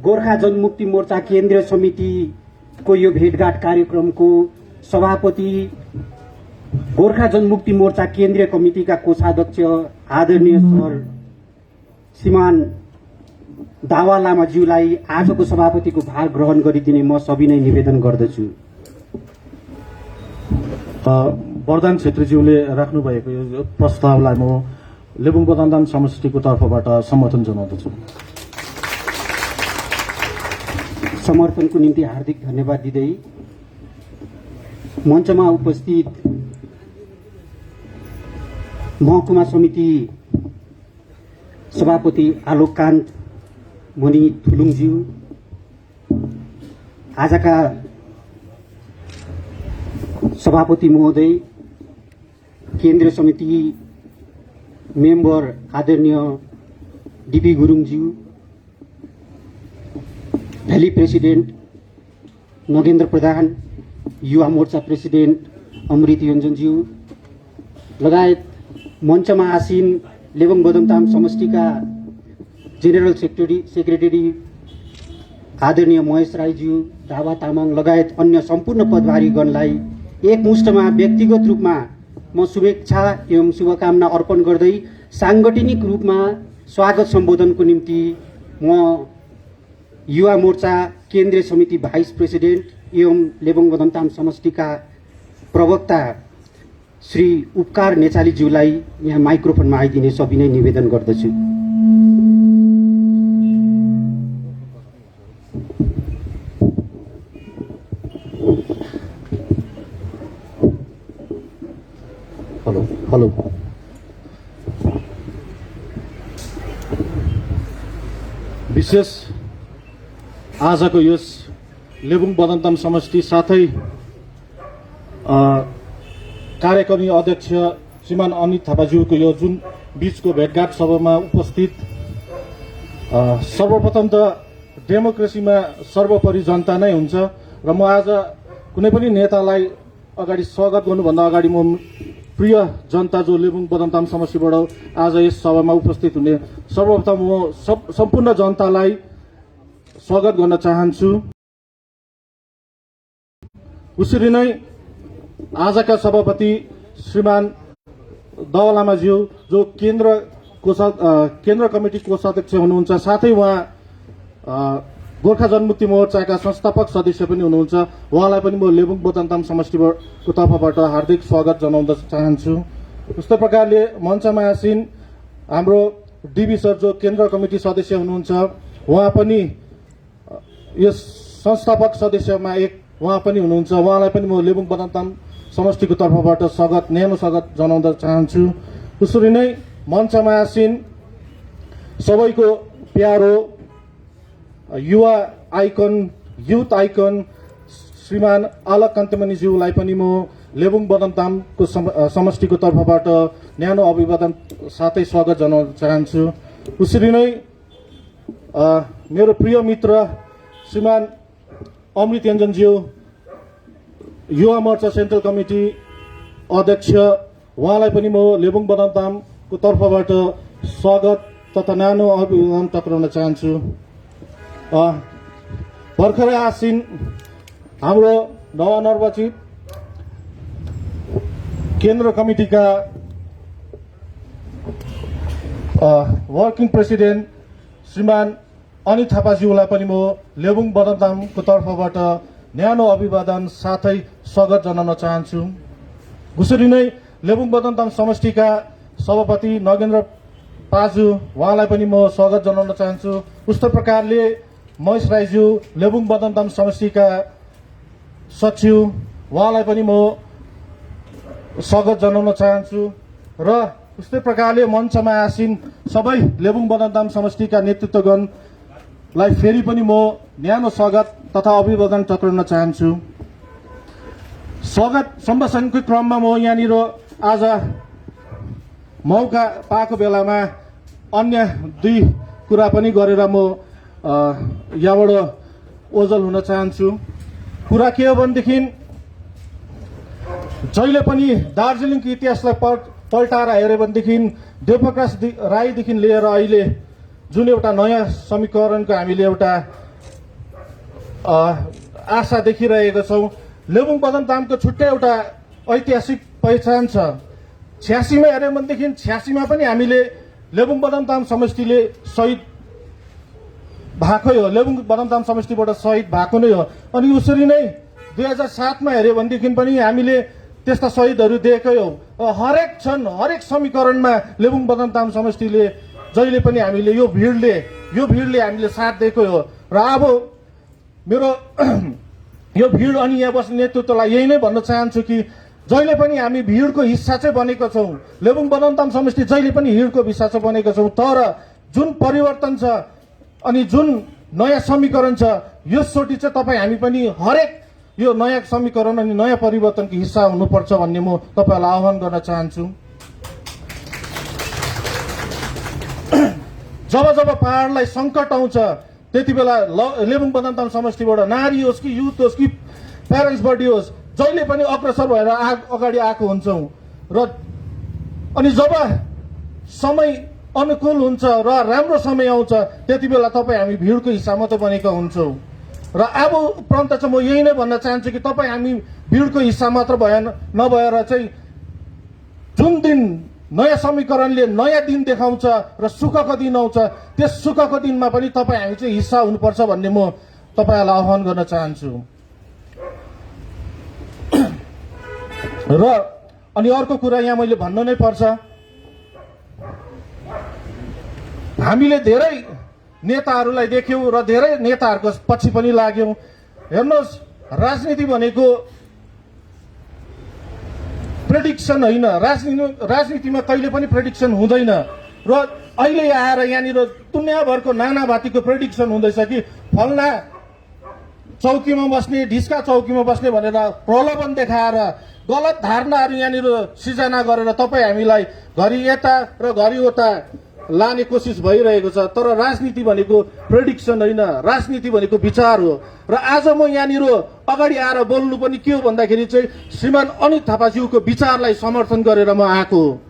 गोर्खा जनमुक्ति मोर्चा केन्द्रीय समितिको यो भेटघाट कार्यक्रमको सभापति, गोर्खा जनमुक्ति मोर्चा केन्द्रीय कमिटिका कोषाध्यक्ष आदरणीय सर श्रीमान दावा लामाज्यूलाई आजको सभापतिको भार ग्रहण गरिदिने म सविनय निवेदन गर्दछु। वरदान छेत्रीज्यूले राख्नुभएको यो प्रस्तावलाई म लेबुङ बदामदाम समष्टिको तर्फबाट समर्थन जनाउँदछु। समर्थनको निम्ति हार्दिक धन्यवाद दिँदै मञ्चमा उपस्थित महकुमा समिति सभापति आलोककान्त मणि थुलुङज्यू, आजका सभापति महोदय, केन्द्रीय समिति मेम्बर आदरणीय डीपी गुरुङज्यू, भ्याली प्रेसिडेन्ट नगेन्द्र प्रधान, युवा मोर्चा प्रेसिडेन्ट अमृत योन्जनज्यू लगायत मञ्चमा आसीन लेबुङ बदमताम समष्टिका जेनरल सेक्रेटरी आदरणीय महेश राईज्यू, दावा तामाङ लगायत अन्य सम्पूर्ण पदभारीगणलाई एकमुष्टमा व्यक्तिगत रूपमा म शुभेच्छा एवं शुभकामना अर्पण गर्दै साङ्गठनिक रूपमा स्वागत सम्बोधनको निम्ति म युवा मोर्चा केन्द्रीय समिति भाइस प्रेसिडेन्ट एवं लेबुङ बदमताम समष्टिका प्रवक्ता श्री उपकार नेचालीज्यूलाई यहाँ माइक्रोफोनमा आइदिने सविनय निवेदन गर्दछु। हेलो विशेष आजको यस लेबुङ बदमताम समष्टि साथै कार्यकारिणी अध्यक्ष श्रीमान अनित थापाज्यूको यो जुन बीचको भेटघाट सभामा उपस्थित सर्वप्रथम त डेमोक्रेसीमा सर्वोपरि जनता नै हुन्छ र म आज कुनै पनि नेतालाई अगाडि स्वागत गर्नुभन्दा अगाडि म प्रिय जनता जो लेबुङ बदमताम समष्टिबाट आज यस सभामा उपस्थित हुने सर्वप्रथम म सम्पूर्ण जनतालाई स्वागत गर्न चाहन्छु। उसरी नै आजका सभापति श्रीमान दावा लामाज्यू जो केन्द्र कमिटी कोषाध्यक्ष हुनुहुन्छ, साथै उहाँ गोर्खा जनमुक्ति मोर्चाका संस्थापक सदस्य पनि हुनुहुन्छ, उहाँलाई पनि म लेबुङ बदमताम समष्टिको तर्फबाट हार्दिक स्वागत जनाउन चाहन्छु। उस्तै प्रकारले मञ्चमा आसीन हाम्रो डीबी सर जो केन्द्र कमिटी सदस्य हुनुहुन्छ, उहाँ पनि यस संस्थापक सदस्यमा एक उहाँ पनि हुनुहुन्छ, उहाँलाई पनि म लेबुङ बदमताम समष्टिको तर्फबाट न्यानो स्वागत जनाउन चाहन्छु। उसरी नै मञ्चमा आसीन सबैको प्यारो युवा आइकन, युथ आइकन श्रीमान आलोककान्त मणिज्यूलाई पनि म लेबुङ बदमतामको समष्टिको तर्फबाट न्यानो अभिवादन साथै स्वागत जनाउन चाहन्छु। उसरी नै मेरो प्रिय मित्र श्रीमान अमृत योन्जनज्यू, युवा मोर्चा सेन्ट्रल कमिटी अध्यक्ष, उहाँलाई पनि म लेबुङ बदमतामको तर्फबाट स्वागत तथा न्यानो अभिवादन टक्राउन चाहन्छु। भर्खरै आसीन हाम्रो नवनिर्वाचित केन्द्र कमिटीका वर्किङ प्रेसिडेन्ट श्रीमान अनित थापाज्यूलाई पनि म लेबुङ बदमतामको तर्फबाट न्यानो अभिवादन साथै स्वागत जनाउन चाहन्छु। उसरी नै लेबुङ बदमताम समष्टिका सभापति नगेन्द्र पाजु, उहाँलाई पनि म स्वागत जनाउन चाहन्छु। उस्तै प्रकारले महेश राईज्यू लेबुङ बदमताम समष्टिका सचिव, उहाँलाई पनि म स्वागत जनाउन चाहन्छु। र उस्तै प्रकारले मञ्चमा आसीन सबै लेबुङ बदमताम समष्टिका नेतृत्वगणलाई फेरि पनि म न्यानो स्वागत तथा अभिवादन टक्राउन चाहन्छु। स्वागत सम्भाषणको क्रममा म यहाँनिर आज मौका पाएको बेलामा अन्य दुई कुरा पनि गरेर म यहाँबाट ओझल हुन चाहन्छु। कुरा के हो भनेदेखि जहिले पनि दार्जिलिङको इतिहासलाई पल्टाएर हेऱ्यो भनेदेखि देवप्रकाश राईदेखि लिएर अहिले जुन एउटा नयाँ समीकरणको हामीले एउटा आशा देखिरहेका छौँ। लेबुङ बदमतामको छुट्टै एउटा ऐतिहासिक पहिचान छ। 86 मा हेऱ्यौँ भनेदेखि 86 मा पनि हामीले लेबुङ बदमताम समष्टिले शहीद भएकै हो, लेबुङ बदमताम समष्टिबाट शहीद भएको नै हो। अनि उसरी नै 2007 मा हेऱ्यो भनेदेखि पनि हामीले त्यस्ता शहीदहरू दिएकै हो। हरेक क्षण हरेक समीकरणमा लेबुङ बदमताम समष्टिले जहिले पनि हामीले यो भिडले हामीले साथ दिएकै हो। र अब मेरो यो भिड अनि यहाँ बस्ने नेतृत्वलाई यही नै भन्न चाहन्छु कि जहिले पनि हामी भिडको हिस्सा चाहिँ बनेका छौँ। लेबुङ बदमताम समष्टि जहिले पनि भिडको हिस्सा चाहिँ बनेका छौँ। तर जुन परिवर्तन छ अनि जुन नयाँ समीकरण छ यसचोटि चाहिँ तपाईँ हामी पनि हरेक यो नयाँ समीकरण अनि नयाँ परिवर्तनको हिस्सा हुनुपर्छ भन्ने म तपाईँहरूलाई आह्वान गर्न चाहन्छु। जब जब पहाडलाई सङ्कट आउँछ त्यति बेला लेबुङ बदमताम समष्टिबाट नारी होस् कि युथ होस् कि प्यारेन्ट्स बडी होस् जहिले पनि अग्रसर भएर अगाडि आएको हुन्छौँ। र अनि जब समय अनुकूल हुन्छ र राम्रो समय आउँछ त्यति बेला तपाईँ हामी भिडको हिस्सा मात्रै बनेका हुन्छौँ। र अब उपरान्त चाहिँ म यही नै भन्न चाहन्छु कि तपाईँ हामी भिडको हिस्सा मात्र नभएर चाहिँ जुन दिन नयाँ समीकरणले नयाँ दिन देखाउँछ र सुखको दिन आउँछ त्यस सुखको दिनमा पनि तपाईँ हामी चाहिँ हिस्सा हुनुपर्छ भन्ने म तपाईँहरूलाई आह्वान गर्न चाहन्छु। र अनि अर्को कुरा यहाँ मैले भन्नु नै पर्छ, हामीले धेरै नेताहरूलाई देख्यौँ र धेरै नेताहरूको पछि पनि लाग्यौँ। हेर्नुहोस्, राजनीति भनेको प्रेडिक्सन होइन, राजनीतिमा कहिले पनि प्रेडिक्सन हुँदैन। र अहिले आएर यहाँनिर दुनियाँभरको नानाभातीको प्रेडिक्सन हुँदैछ कि फल्ना चौकीमा बस्ने ढिस्का चौकीमा बस्ने भनेर प्रलोभन देखाएर गलत धारणाहरू यहाँनिर सिर्जना गरेर तपाईँ हामीलाई घरि यता र घरि उता लाने कोसिस भइरहेको छ। तर राजनीति भनेको प्रेडिक्सन होइन, राजनीति भनेको विचार हो। र आज म यहाँनिर अगाडि आएर बोल्नु पनि के हो भन्दाखेरि चाहिँ श्रीमान अनित थापाज्यूको विचारलाई समर्थन गरेर म आएको हो।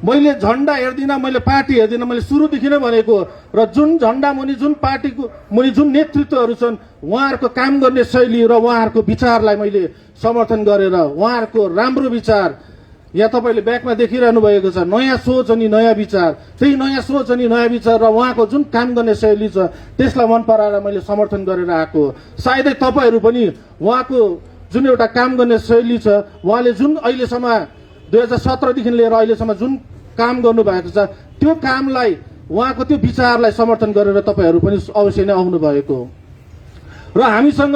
मैले झन्डा हेर्दिनँ, मैले पार्टी हेर्दिनँ, मैले सुरुदेखि नै भनेको। र जुन झन्डा मुनि जुन पार्टीको मुनि जुन नेतृत्वहरू छन् उहाँहरूको काम गर्ने शैली र उहाँहरूको विचारलाई मैले समर्थन गरेर उहाँहरूको राम्रो विचार यहाँ तपाईँले ब्याकमा देखिरहनु भएको छ, नयाँ सोच अनि नयाँ विचार, त्यही नयाँ सोच अनि नयाँ विचार र उहाँको जुन काम गर्ने शैली छ त्यसलाई मन पराएर मैले समर्थन गरेर आएको। सायदै तपाईँहरू पनि उहाँको जुन एउटा काम गर्ने शैली छ, उहाँले जुन अहिलेसम्म 2017 देखि लिएर अहिलेसम्म जुन काम गर्नुभएको छ त्यो कामलाई उहाँको त्यो विचारलाई समर्थन गरेर तपाईँहरू पनि अवश्य नै आउनु भएको हो। र हामीसँग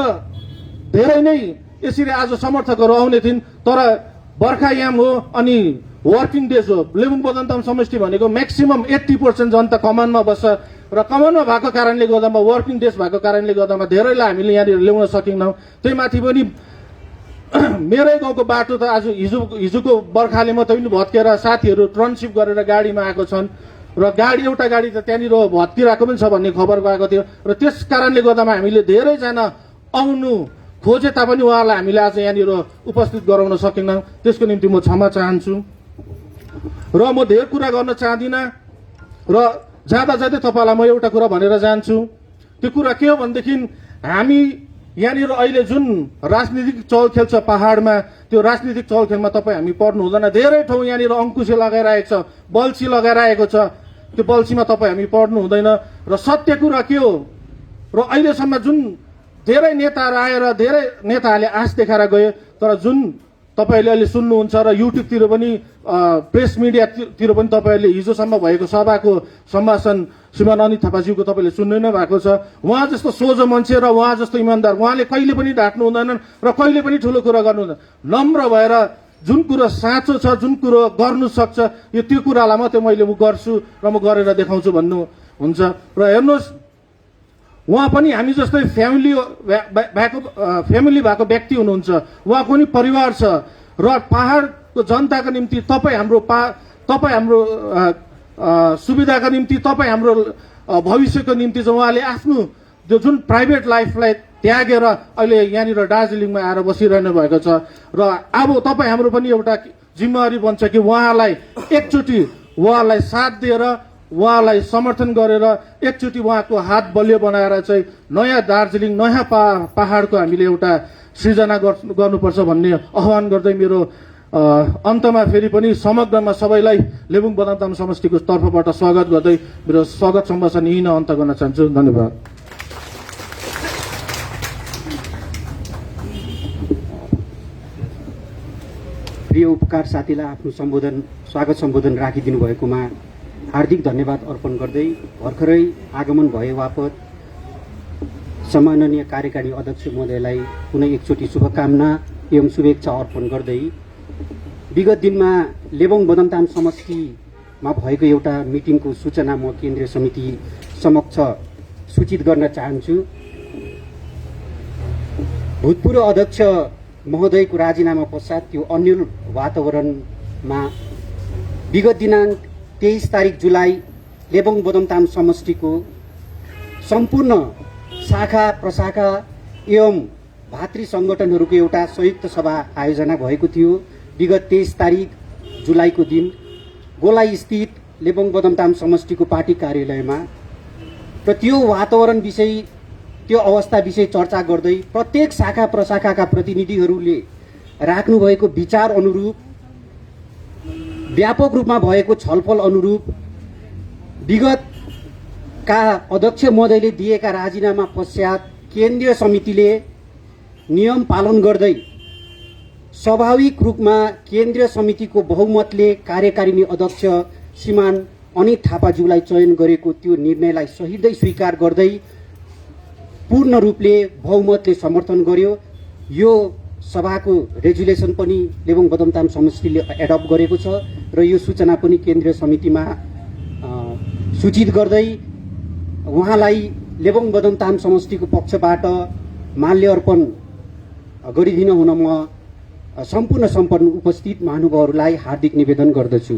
धेरै नै यसरी आज समर्थकहरू आउने थिइन्, तर बर्खायाम हो अनि वर्किङ डेज हो। लेबुङ बदमताम समष्टि भनेको म्याक्सिमम 80% जनता कमानमा बस्छ र कमानमा भएको कारणले गर्दामा वर्किङ डेज भएको कारणले गर्दामा धेरैलाई हामीले यहाँनिर ल्याउन सकेनौँ। त्यही माथि पनि मेरै गाउँको बाटो त आज हिजोको बर्खाले मात्रै पनि भत्केर साथीहरू ट्रान्ससिप गरेर गाडीमा आएको छन् र एउटा गाडी त त्यहाँनिर भत्किरहेको पनि छ भन्ने खबर गएको थियो। र त्यस कारणले गर्दामा हामीले धेरैजना आउनु खोजे तापनि उहाँलाई हामीले आज यहाँनिर उपस्थित गराउन सकेनौँ। त्यसको निम्ति म क्षमा चाहन्छु र म धेरै कुरा गर्न चाहदिनँ। र जाँदा जाँदै तपाईँलाई म एउटा कुरा भनेर जान्छु। त्यो कुरा के हो भनेदेखि हामी यहाँनिर अहिले जुन राजनीतिक चलखेल छ पहाडमा, त्यो राजनीतिक चलखेलमा तपाईँ हामी पर्नु हुँदैन। धेरै ठाउँ यहाँनिर अङ्कुशे लगाइरहेको छ, बल्छी लगाइरहेको छ, त्यो बल्छीमा तपाईँ हामी पर्नु हुँदैन। र सत्य कुरा के हो, र अहिलेसम्म जुन धेरै नेताहरू आएर धेरै नेताहरूले आश देखाएर गए, तर जुन तपाईँहरूले अहिले सुन्नुहुन्छ र युट्युबतिर पनि प्रेस मिडियातिर पनि तपाईँहरूले हिजोसम्म भएको सभाको सम्भाषण श्रीमान अनित थापाज्यूको तपाईँले सुन्नु नै भएको छ। उहाँ जस्तो सोझो मान्छे र उहाँ जस्तो इमान्दार उहाँले कहिले पनि ढाक्नु हुँदैनन् र कहिले पनि ठुलो कुरा गर्नु हुँदैन। नम्र भएर जुन कुरो साँचो छ, जुन कुरो गर्नु सक्छ, त्यो कुरालाई मात्रै मैले गर्छु र म गरेर देखाउँछु भन्नु हुन्छ। र हेर्नुहोस्, उहाँ पनि हामी जस्तै फ्यामिली भएको व्यक्ति हुनुहुन्छ, उहाँको पनि परिवार छ र पहाडको जनताको निम्ति तपाईँ हाम्रो सुविधाका निम्ति, तपाईँ हाम्रो भविष्यको निम्ति चाहिँ उहाँले आफ्नो जो जुन प्राइभेट लाइफलाई त्यागेर अहिले यहाँनिर दार्जिलिङमा आएर बसिरहनु भएको छ। र अब तपाईँ हाम्रो पनि एउटा जिम्मेवारी बन्छ कि उहाँलाई एकचोटि उहाँलाई साथ दिएर उहाँलाई समर्थन गरेर एकचोटि उहाँको हात बलियो बनाएर चाहिँ नयाँ दार्जिलिङ नयाँ पहाडको हामीले एउटा सृजना गर्नुपर्छ भन्ने आह्वान गर्दै मेरो अन्तमा फेरि पनि समग्रमा सबैलाई लेबुङ बदामताम समष्टिको तर्फबाट स्वागत गर्दै मेरो स्वागत सम्भाषण यहीँ नै अन्त गर्न चाहन्छु। धन्यवाद। प्रिय उपकार साथीलाई आफ्नो स्वागत सम्बोधन राखिदिनु भएकोमा हार्दिक धन्यवाद अर्पण गर्दै भर्खरै आगमन भए बापत सम्माननीय कार्यकारी अध्यक्ष महोदयलाई पुनः एकचोटि शुभकामना एवं शुभेच्छा अर्पण गर्दै विगत दिनमा लेबोङ बदामताम समष्टिमा भएको एउटा मिटिङको सूचना म केन्द्रीय समिति समक्ष सूचित गर्न चाहन्छु। भूतपूर्व अध्यक्ष महोदयको राजीनामा पश्चात त्यो अन्यल वातावरणमा विगत दिनाङ्क 23 तारिक जुलाई लेबोङ बदामताम समष्टिको सम्पूर्ण शाखा प्रशाखा एवं भातृ सङ्गठनहरूको एउटा संयुक्त सभा आयोजना भएको थियो। विगत 23 तारिक जुलाईको दिन गोलाई स्थित लेबोङ बदामताम समष्टिको पार्टी कार्यालयमा र त्यो वातावरण विषय त्यो अवस्था विषय चर्चा गर्दै प्रत्येक शाखा प्रशाखाका प्रतिनिधिहरूले राख्नुभएको विचार अनुरूप व्यापक रूपमा भएको छलफल अनुरूप विगतका अध्यक्ष महोदयले दिएका राजीनामा पश्चात केन्द्रीय समितिले नियम पालन गर्दै स्वाभाविक रूपमा केन्द्रीय समितिको बहुमतले कार्यकारिणी अध्यक्ष श्रीमान अनित थापाज्यूलाई चयन गरेको त्यो निर्णयलाई सहिर्दै स्वीकार गर्दै पूर्ण रूपले बहुमतले समर्थन गर्यो। यो सभाको रेजुलेसन पनि लेबोङ बदामताम समष्टिले एडप्ट गरेको छ र यो सूचना पनि केन्द्रीय समितिमा सूचित गर्दै उहाँलाई लेबोङ बदामताम समष्टिको पक्षबाट माल्य अर्पण गरिदिन हुन म सम्पूर्ण सम्पन्न उपस्थित महानुभावहरूलाई हार्दिक निवेदन गर्दछु।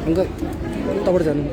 Enggak, tabar jalan.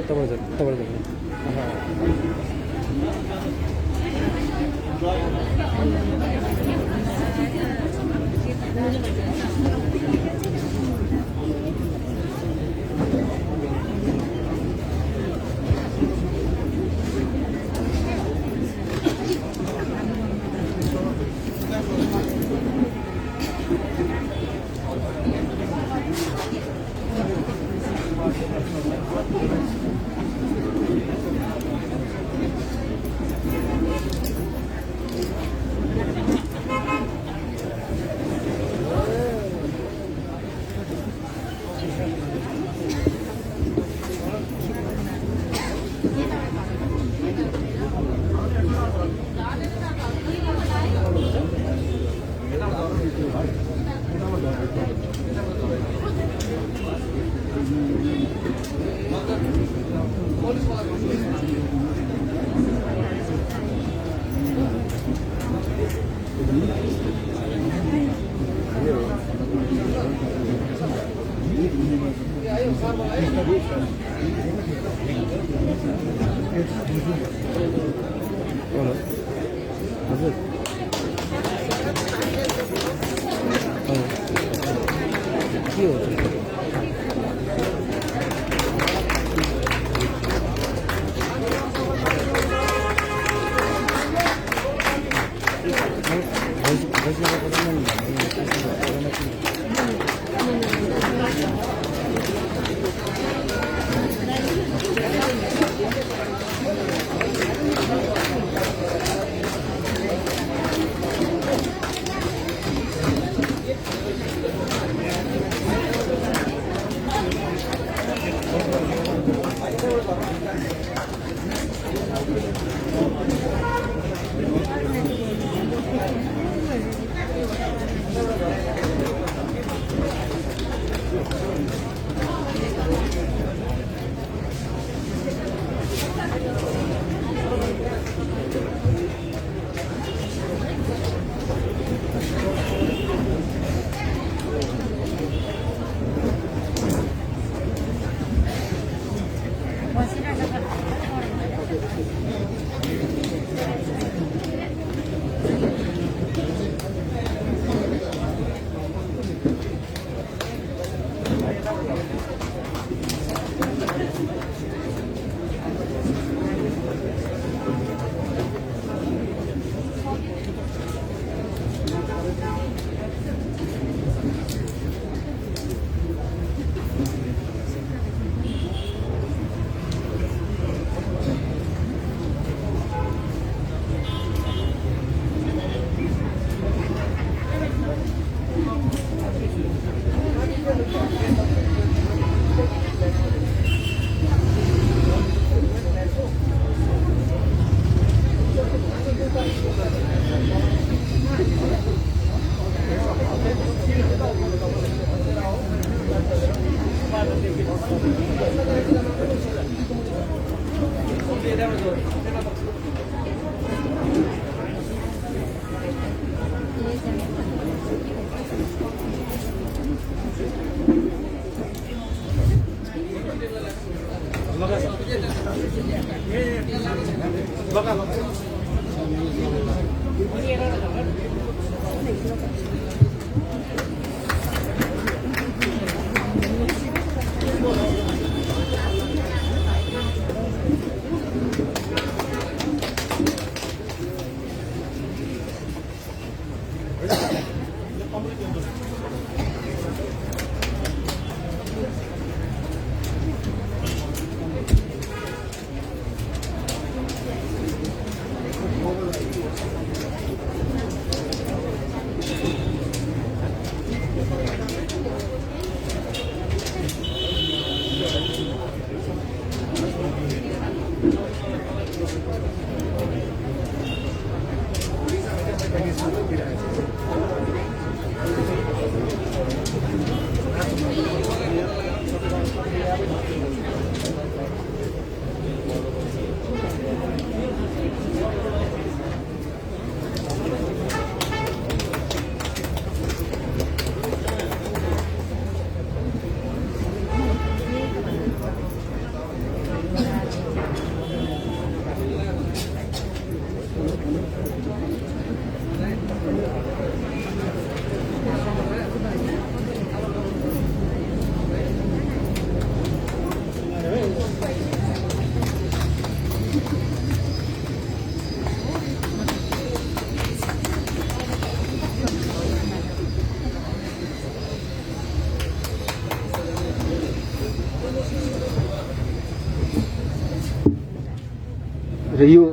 र यो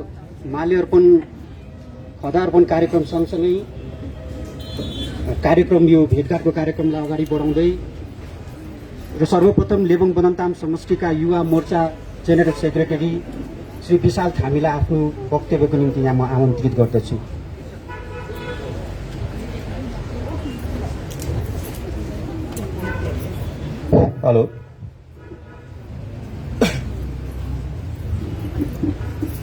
माल्यार्पण खदार्पण कार्यक्रम सँगसँगै कार्यक्रम यो भेटघाटको कार्यक्रमलाई अगाडि बढाउँदै र सर्वप्रथम लेबोङ बदमताम समष्टिका युवा मोर्चा जेनरल सेक्रेटरी श्री विशाल थामीलाई आफ्नो वक्तव्यको निम्ति यहाँ म आमन्त्रित गर्दछु। हेलो,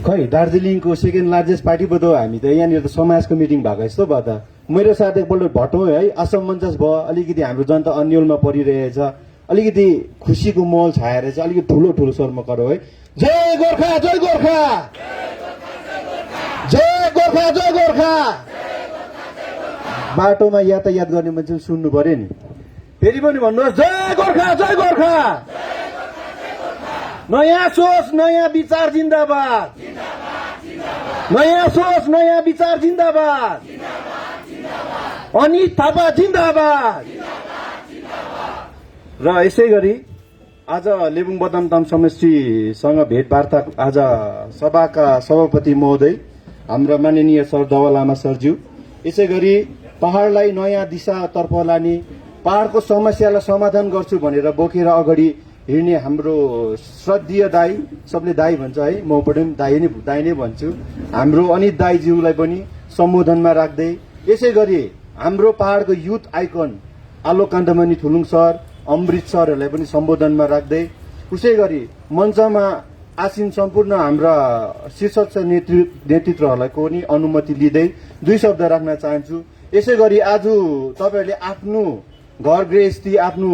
खै दार्जिलिङको सेकेन्ड लार्जेस्ट पार्टी पो त हो हामी त। यहाँनिर त समाजको मिटिङ भएको जस्तो भयो त। मेरो साथ एकपल्ट भटौँ है, असमञ्जस भयो, अलिकति हाम्रो जनता अन्यलमा परिरहेछ, अलिकति खुसीको माहौल छाएर चाहिँ अलिकति ठुलो ठुलो स्वरमा गरौँ है। जय गोर्खा, जय गोर्खा, जय गोर्खा, जय गोर्खा। बाटोमा यातायात गर्ने मान्छे सुन्नु पर्यो नि। फेरि पनि भन्नुहोस्, जय गोर्खा, जय गोर्खा। नयाँ सोच, नयाँ विचार जिन्दाबाद। नयाँ सोच, नयाँ विचार जिन्दाबाद। अनित थापा जिन्दाबाद। र यसै गरी आज लेबोङ बदमताम समष्टिसँग भेटवार्ता आज सभाका सभापति महोदय हाम्रा माननीय सर दवा लामा सरज्यू, यसै गरी पहाडलाई नयाँ दिशातर्फ लाने, पहाडको समस्यालाई समाधान गर्छु भनेर बोकेर अगाडि हिँड्ने हाम्रो श्रद्धेय दाई, सबले दाई भन्छ है, म पनि दाई नै भन्छु, हाम्रो अनित दाईज्यूलाई पनि सम्बोधनमा राख्दै, यसै गरी हाम्रो पहाडको युथ आइकन आलोक कान्तमणि थुलुङ सर, अमृत सरहरूलाई पनि सम्बोधनमा राख्दै, उसै गरी मञ्चमा आसीन सम्पूर्ण हाम्रा शीर्ष नेतृत्वहरूलाई पनि अनुमति लिँदै दुई शब्द राख्न चाहन्छु। यसै गरी आज तपाईँहरूले आफ्नो घर गृहस्थी, आफ्नो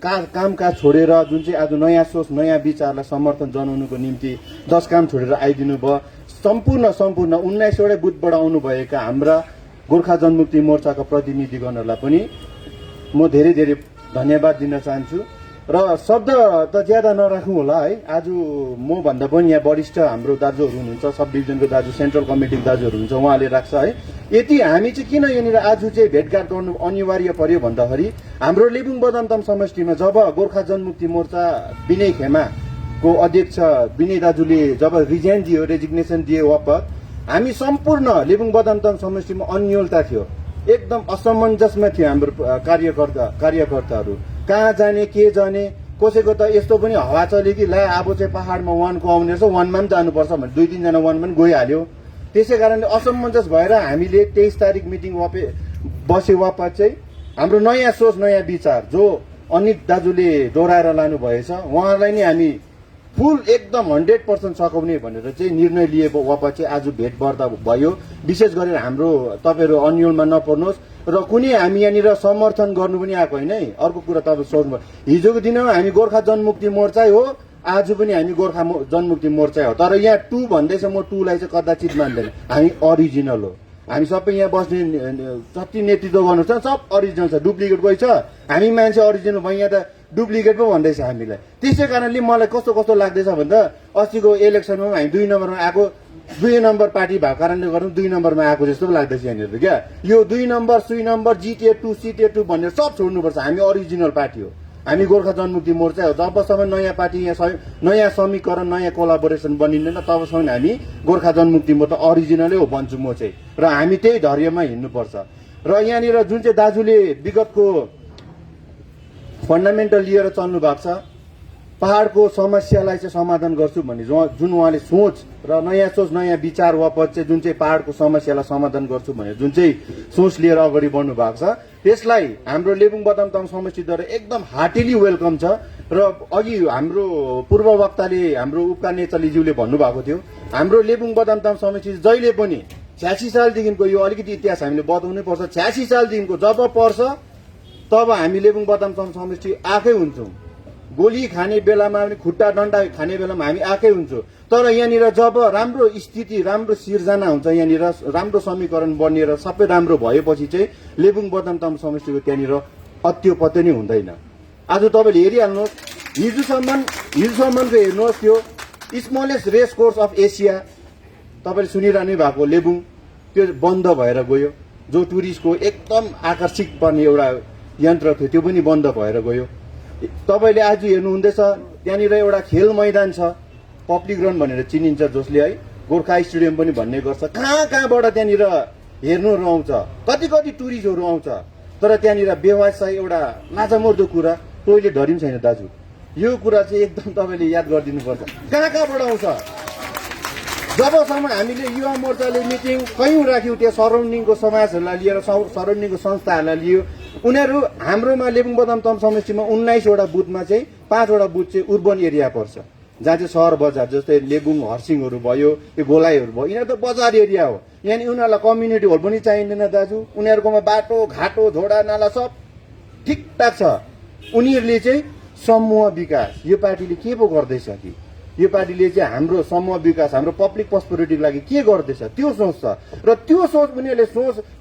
कामकाज छोडेर जुन चाहिँ आज नयाँ सोच, नयाँ विचारलाई समर्थन जनाउनुको निम्ति 10 काम छोडेर आइदिनु भयो। सम्पूर्ण 19वटै बुथबाट आउनुभएका हाम्रा गोर्खा जनमुक्ति मोर्चाका प्रतिनिधिगणहरूलाई पनि म धेरै धेरै धन्यवाद दिन चाहन्छु। र शब्द त ज्यादा नराखौँ होला है, आज म भन्दा पनि यहाँ वरिष्ठ हाम्रो दाजुहरू हुनुहुन्छ, सब डिभिजनको दाजु, सेन्ट्रल कमिटीको दाजुहरू हुन्छ, उहाँले राख्छ है। यति हामी चाहिँ किन यहाँनिर आज चाहिँ भेटघाट गर्नु अनिवार्य पर्यो भन्दाखेरि हाम्रो लेबोङ बदमताम समष्टिमा जब गोर्खा जनमुक्ति मोर्चा विनय खेमाको अध्यक्ष विनय दाजुले जब रिजाइन दियो, रेजिग्नेसन दिए वापत, हामी सम्पूर्ण लेबोङ बदमताम समष्टिमा अन्योलता थियो, एकदम असमञ्जसमा थियो हाम्रो कार्यकर्ताहरू। कहाँ जाने, के जाने, कसैको त यस्तो पनि हवा चल्यो कि ला अब चाहिँ पहाडमा वानको आउने रहेछ, वानमा पनि जानुपर्छ भने 2-3 जना वानमा पनि गइहाल्यो। त्यसै कारणले असमञ्जस भएर हामीले 23 तारिक मिटिङ बसे वापत चाहिँ हाम्रो नयाँ सोच, नयाँ विचार जो अनित दाजुले दोहोऱ्याएर लानुभएछ, उहाँलाई नै हामी फुल एकदम 100% सघाउने भनेर चाहिँ निर्णय लिए वापत चाहिँ आज भेटवार्ता भयो। विशेष गरेर हाम्रो तपाईँहरू अन्यलमा नपर्नुहोस् र कुनै हामी यहाँनिर समर्थन गर्नु पनि आएको होइन है। अर्को कुरा तपाईँ सोच्नु, हिजोको दिनमा हामी गोर्खा जनमुक्ति मोर्चा हो, आज पनि हामी गोर्खा जनमुक्ति मोर्चा हो। तर यहाँ टू भन्दैछ, म टूलाई चाहिँ कदाचित मान्दैन। हामी अरिजिनल हो। हामी सबै यहाँ बस्ने जति नेतृत्व गर्नु छ सब अरिजिनल छ, डुप्लिकेट कोही छ? हामी मान्छे अरिजिनल भयो, यहाँ त डुप्लिकेट पो भन्दैछ हामीलाई। त्यसै कारणले मलाई कस्तो लाग्दैछ भन्दा अस्तिको इलेक्सनमा हामी 2 नम्बरमा आएको, 2 नम्बर पार्टी भएको कारणले गर्दा 2 नम्बरमा आएको जस्तो लाग्दैछ यहाँनिर क्या। यो 2 नम्बर, 3 नम्बर, जिटिए 2, सिटिए 2 भनेर सब छोड्नुपर्छ। हामी अरिजिनल पार्टी हो, हामी गोर्खा जनमुक्ति मोर्चा हो। जबसम्म नयाँ पार्टी यहाँ नयाँ समीकरण, नयाँ कोलाबोरेसन बनिँदैन तबसम्म हामी गोर्खा जनमुक्ति मोर्चा अरिजिनलै हो भन्छु म चाहिँ। र हामी त्यही धैर्यमा हिँड्नुपर्छ। र यहाँनिर जुन चाहिँ दाजुले विगतको फन्डामेन्टल लिएर चल्नु भएको छ, पहाडको समस्यालाई चाहिँ समाधान गर्छु भन्ने जुन उहाँले सोच र नयाँ सोच, नयाँ विचार वापस चाहिँ जुन चाहिँ पहाडको समस्यालाई समाधान गर्छु भनेर जुन चाहिँ सोच लिएर अगाडि बढ्नु भएको छ, त्यसलाई हाम्रो लेबुङ बदामताम समष्टिद्वारा एकदम हार्टिली वेलकम छ। र अघि हाम्रो पूर्व वक्ताले, हाम्रो उपका नेतलीज्यूले भन्नुभएको थियो, हाम्रो लेबुङ बदामताम समष्टि जहिले पनि 86 सालदेखिको, यो अलिकति इतिहास हामीले बताउनै पर्छ, 86 सालदेखिको जब पर्छ तब हामी लेबुङ बदामताम समष्टि आएकै हुन्छौँ। गोली खाने बेलामा पनि, खुट्टा डन्डा खाने बेलामा हामी आएकै हुन्छौँ। तर यहाँनिर जब राम्रो स्थिति, राम्रो सिर्जना हुन्छ, यहाँनिर राम्रो समीकरण बनिएर सबै राम्रो भएपछि चाहिँ लेबुङ बदामताम समष्टिको त्यहाँनिर अत्यो पत्यो नै हुँदैन। आज तपाईँले हेरिहाल्नुहोस्, हिजोसम्मको हेर्नुहोस्, त्यो smallest race course of Asia तपाईँले सुनिरहनु भएको लेबुङ, त्यो बन्द भएर गयो। जो टुरिस्टको एकदम आकर्षित पर्ने एउटा यन्त्र थियो त्यो पनि बन्द भएर गयो। तपाईँले आज हेर्नुहुँदैछ त्यहाँनिर एउटा खेल मैदान छ, पब्लिक ग्राउन्ड भनेर चिनिन्छ, जसले है गोर्खा स्टेडियम पनि भन्ने गर्छ। कहाँबाट त्यहाँनिर हेर्नुहरू आउँछ, कति टुरिस्टहरू आउँछ। तर त्यहाँनिर व्यवसाय एउटा लाजमर्दो कुरा, टोइलेटहरू पनि छैन दाजु। यो कुरा चाहिँ एकदम तपाईँले याद गरिदिनुपर्छ। कहाँबाट आउँछ? जबसम्म हामीले युवा मोर्चाले मिटिङ कयौँ राख्यौँ, त्यो सराउन्डिङको समाजहरूलाई लिएर, सराउन्डिङको संस्थाहरूलाई लियो, उनीहरू हाम्रोमा लेबुङ बदामताम समष्टिमा 19 वटा बुथमा चाहिँ 5 वटा बुथ चाहिँ अर्बन एरिया पर्छ, जहाँ चाहिँ सहर बजार जस्तै लेबुङ, हर्सिङहरू भयो, यो गोलाईहरू भयो, यिनीहरू त बजार एरिया हो। यानि उनीहरूलाई कम्युनिटी हल पनि चाहिँदैन दाजु। उनीहरूकोमा बाटो घाटो झोडा नाला सब ठिकठाक छ। उनीहरूले चाहिँ समूह विकास, यो पार्टीले के पो गर्दैछ कि, यो पार्टीले चाहिँ हाम्रो समूह विकास, हाम्रो पब्लिक प्रस्पेरिटीको लागि के गर्दैछ त्यो सोच छ। र त्यो सोच उनीहरूले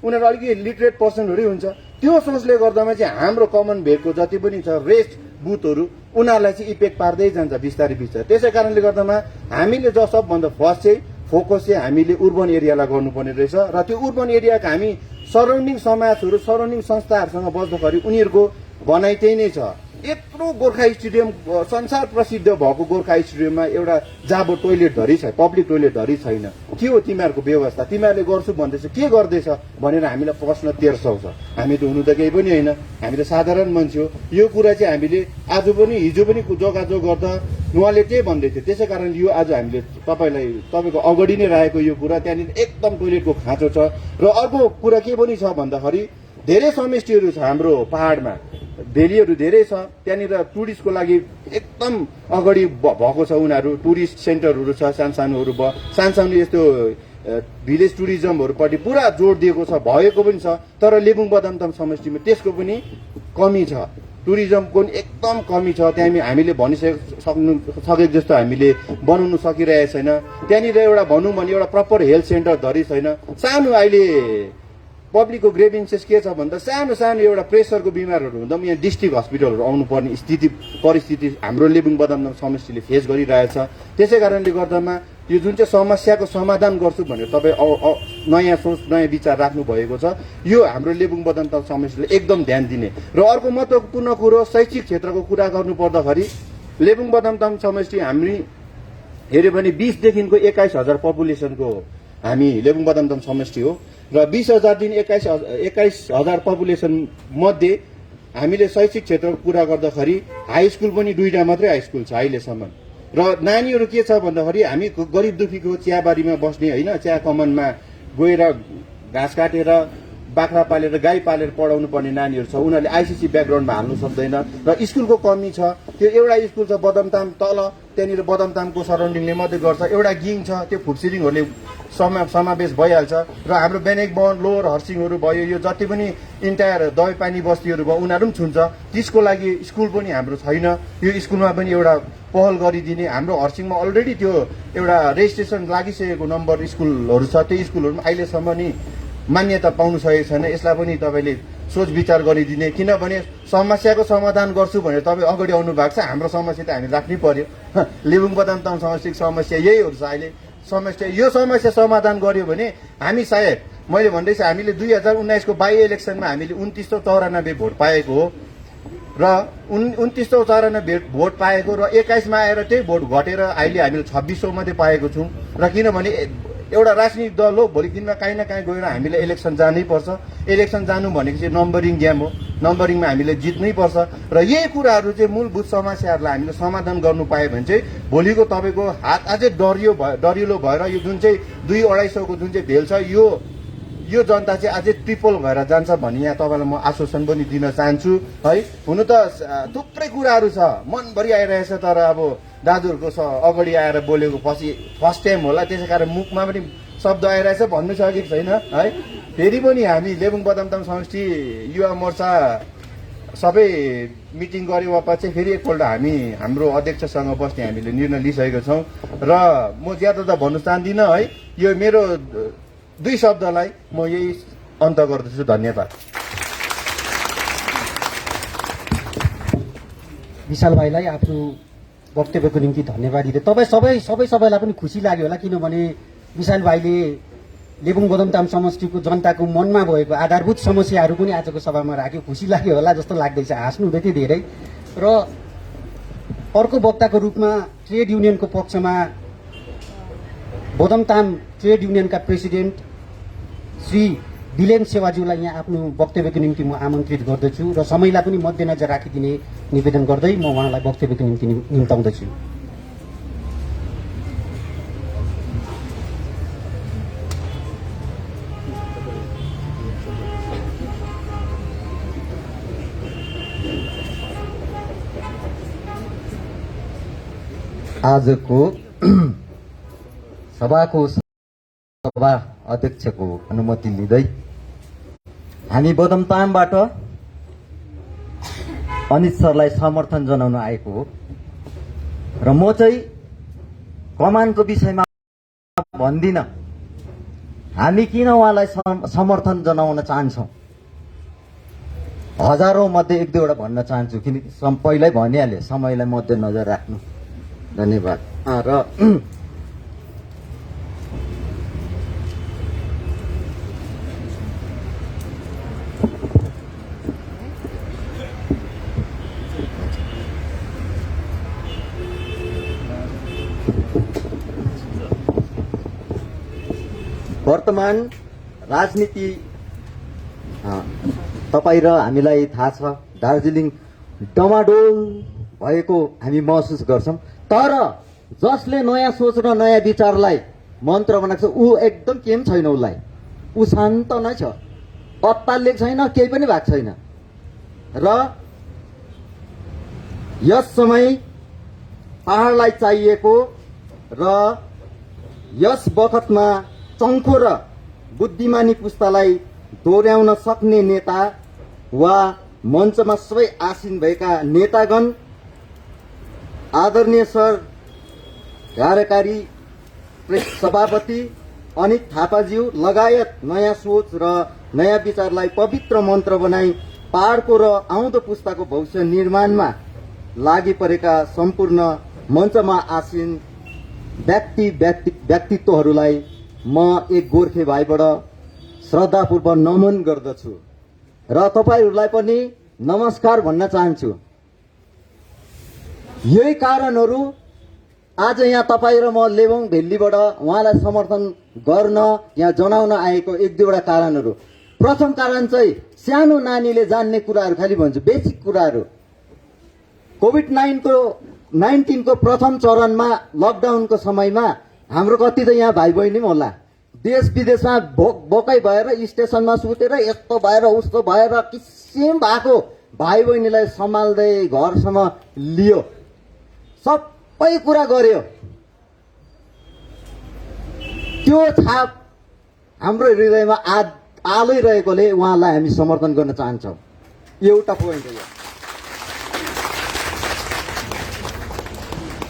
उनीहरू अलिकति लिटरेट पर्सनहरू हुन्छ। त्यो सोचले गर्दामा चाहिँ हाम्रो कमन भेटको जति पनि छ रेस्ट बुथहरू, उनीहरूलाई चाहिँ इफेक्ट पार्दै जान्छ बिस्तारै बिस्तारै। त्यसै कारणले गर्दामा हामीले सबभन्दा फर्स्ट चाहिँ फोकस चाहिँ हामीले अर्बन एरियालाई गर्नुपर्ने रहेछ। र त्यो अर्बन एरियाका हामी सराउन्डिङ समाजहरू, सराउन्डिङ संस्थाहरूसँग बस्दाखेरि उनीहरूको भनाइ त्यही नै छ। यत्रो गोर्खा स्टेडियम, संसार प्रसिद्ध भएको गोर्खा स्टेडियममा एउटा जाबो टोइलेट धरी छैन, पब्लिक टोइलेट धरी छैन। के हो तिमीहरूको व्यवस्था? तिमीहरूले गर्छु भन्दैछ, के गर्दैछ भनेर हामीलाई प्रश्न तेर्साउँछ। हामी त हुनु त केही पनि होइन, हामी त साधारण मान्छे हो। यो कुरा चाहिँ हामीले आज पनि, हिजो पनि जोगाजोग गर्दा उहाँले त्यही भन्दै थियो। त्यसै कारण यो आज हामीले तपाईँको अगाडि नै राखेको यो कुरा, त्यहाँनिर एकदम टोइलेटको खाँचो छ। र अर्को कुरा के पनि छ भन्दाखेरि धेरै समष्टिहरू छ हाम्रो पहाडमा, भेलीहरू धेरै छ, त्यहाँनिर टुरिस्टको लागि एकदम अगाडि भएको छ। उनीहरू टुरिस्ट सेन्टरहरू छ, सानसानोहरू भयो, सानसानो यस्तो भिलेज टुरिज्महरूपट्टि पुरा जोड दिएको छ, भएको पनि छ। तर लेबुङ बदामताम समष्टिमा त्यसको पनि कमी छ, टुरिज्मको पनि एकदम कमी छ। त्यहाँ हामीले सकेको जस्तो हामीले बनाउनु सकिरहेको छैन। त्यहाँनिर एउटा भनौँ भने एउटा प्रपर हेल्थ सेन्टर धरि छैन। सानो अहिले पब्लिकको ग्रेभिन्सेस के छ भन्दा सानो सानो एउटा प्रेसरको बिमारहरू हुँदा यहाँ डिस्ट्रिक्ट हस्पिटलहरू आउनुपर्ने परिस्थिति हाम्रो लेबुङ बदामताम समष्टिले फेस गरिरहेछ। त्यसै कारणले गर्दामा यो जुन चाहिँ समस्याको समाधान गर्छु भनेर तपाईँ नयाँ सोच, नयाँ विचार राख्नु भएको छ, यो हाम्रो लेबुङ बदामताम समष्टिले एकदम ध्यान दिने। र अर्को महत्त्वपूर्ण कुरो, शैक्षिक क्षेत्रको कुरा गर्नु पर्दाखेरि लेबुङ बदामताम समष्टि हामी हेऱ्यो भने 20देखिको 21,000 पपुलेसनको हामी लेबुङ बदामताम समष्टि हो। र 20,000 21,000 पपुलेसन मध्ये हामीले शैक्षिक क्षेत्रको कुरा गर्दाखेरि हाई स्कुल पनि 2टा मात्रै हाई स्कुल छ अहिलेसम्म। र नानीहरू के छ भन्दाखेरि हामी गरिब दुखीको चियाबारीमा बस्ने होइन, चिया कमानमा गएर घाँस काटेर बाख्रा पालेर गाई पालेर पढाउनु पर्ने नानीहरू छ, उनीहरूले आइसिसी ब्याकग्राउन्डमा हाल्नु सक्दैन र स्कुलको कमी छ। त्यो एउटा स्कुल छ बदमताम तल, त्यहाँनिर बदमतामको सराउन्डिङले मात्रै गर्छ। एउटा गिङ छ, त्यो फुपसिलिङहरूले समावेश भइहाल्छ र हाम्रो बेनेक वन, लोवर हर्सिङहरू भयो, यो जति पनि इन्टायर दबाई पानी बस्तीहरू भयो उनीहरू पनि छुन्छ। त्यसको लागि स्कुल पनि हाम्रो छैन। यो स्कुलमा पनि एउटा पहल गरिदिने, हाम्रो हर्सिङमा अलरेडी त्यो एउटा रेजिस्ट्रेसन लागिसकेको नम्बर स्कुलहरू छ, त्यो स्कुलहरूमा अहिलेसम्म नि मान्यता पाउनु सकेको छैन। यसलाई पनि तपाईँले सोच विचार गरिदिने, किनभने समस्याको समाधान गर्छु भनेर तपाईँ अगाडि आउनु भएको छ। हाम्रो समस्या त हामी राख्नै पर्यो। लेबुङ बदामताम समष्टिको समस्या यहीहरू छ अहिले। यो समस्या समाधान गर्यो भने हामी सायद, मैले भन्दैछु, हामीले 2019 को बाई इलेक्सनमा हामीले 2994 भोट पाएको हो र 2994 भोट पाएको र 21 मा आएर त्यही भोट घटेर अहिले हामीले 2600 मात्रै पाएको छौँ। र किनभने एउटा राजनीतिक दल हो, भोलिको दिनमा काहीँ न काहीँ गएर हामीले इलेक्सन जानै पर्छ। इलेक्सन जानु भनेको चाहिँ नम्बरिङ गेम हो, नम्बरिङमा हामीले जित्नै पर्छ। र यही कुराहरू चाहिँ मूलभूत समस्याहरूलाई हामीले समाधान गर्नु पायो भने चाहिँ भोलिको तपाईँको हात अझै डरिलो भएर यो जुन चाहिँ 200-250 को जुन चाहिँ भेल छ, यो जनता चाहिँ अझै ट्रिपल भएर जान्छ भन्ने यहाँ तपाईँलाई म आश्वासन पनि दिन चाहन्छु है। हुनु त थुप्रै कुराहरू छ, मनभरि आइरहेछ, तर अब दाजुहरूको अगाडि आएर बोलेको फर्स्ट टाइम होला, त्यसै कारण मुखमा पनि शब्द आइरहेछ, भन्नु सकेको छैन है। फेरि पनि हामी लेबुङ बदामताम समष्टि युवा मोर्चा सबै मिटिङ गऱ्यो पछि फेरि एकपल्ट हामी हाम्रो अध्यक्षसँग बस्ने हामीले निर्णय लिइसकेको छौँ र म ज्यादा त भन्नु चाहदिनँ है। यो मेरो 2 शब्दलाई म यही अन्त गर्दछु। धन्यवाद। विशाल भाइलाई आफ्नो वक्तव्यको निम्ति धन्यवाद दिँदै सबैलाई पनि खुसी लाग्यो होला, किनभने विशाल भाइले लेबुङ बदमताम समष्टिको जनताको मनमा भएको आधारभूत समस्याहरू पनि आजको सभामा राख्यो। खुसी लाग्यो होला जस्तो लाग्दैछ, हाँस्नु हुँदै थियो धेरै। र अर्को वक्ताको रूपमा ट्रेड युनियनको पक्षमा बदमताम ट्रेड युनियनका प्रेसिडेन्ट श्री दिलेन सेवाज्यूलाई यहाँ आफ्नो वक्तव्यको निम्ति म आमन्त्रित गर्दछु र समयलाई पनि मध्यनजर राखिदिने निवेदन गर्दै म उहाँलाई वक्तव्यको निम्ति निम्ताउँदछु। आजको सभा अध्यक्षको अनुमति लिँदै हामी बदमतामबाट अनित सरलाई समर्थन जनाउन आएको हो र म चाहिँ कमानको विषयमा भन्दिनँ। हामी किन उहाँलाई समर्थन जनाउन चाहन्छौँ, हजारौं मध्ये 1-2 भन्न चाहन्छु, किनकि पहिल्यै भनिहाले, समयलाई मध्यनजर राख्नु। धन्यवाद। र वर्तमान राजनीति तपाईँ र हामीलाई थाहा छ, दार्जिलिङ डमाडोल भएको हामी महसुस गर्छौं। तर जसले नयाँ सोच र नयाँ विचारलाई मन्त्र बनाएको छ ऊ एकदम केही पनि छैन, उसलाई ऊ शान्त नै छ, अत्तालिएको छैन, केही पनि भएको छैन। र यस समय पहाडलाई चाहिएको र यस बखतमा चङ्खो र बुद्धिमानी पुस्तालाई दोहोर्याउन सक्ने नेता वा मञ्चमा सबै आसीन भएका नेतागण, आदरणीय सर कार्यकारी सभापति अनित थापाज्यू लगायत नयाँ सोच र नयाँ विचारलाई पवित्र मन्त्र बनाई पहाडको र आउँदो पुस्ताको भविष्य निर्माणमा लागि परेका सम्पूर्ण मञ्चमा आसीन व्यक्तित्वहरूलाई म एक गोर्खे भाइबाट श्रद्धापूर्वक नमन गर्दछु र तपाईहरूलाई पनि नमस्कार भन्न चाहन्छु। यही कारणहरू आज यहाँ तपाईँ र म लेबुङ भेल्लीबाट उहाँलाई समर्थन गर्न यहाँ जनाउन आएको 1-2 कारणहरू। प्रथम कारण चाहिँ सानो नानीले जान्ने कुराहरू खालि भन्छु, बेसिक कुराहरू। कोभिड-19 को प्रथम चरणमा लकडाउनको समयमा हाम्रो कति त यहाँ भाइ बहिनी पनि होला, देश विदेशमा बोकै भएर स्टेसनमा सुतेर यस्तो भएर उस्तो भएर किसिम भएको भाइ बहिनीलाई सम्हाल्दै घरसम्म लियो, सबै कुरा गर्यो। त्यो छाप हाम्रो हृदयमा आलै रहेकोले उहाँलाई हामी समर्थन गर्न चाहन्छौँ। एउटा पोइन्ट हो।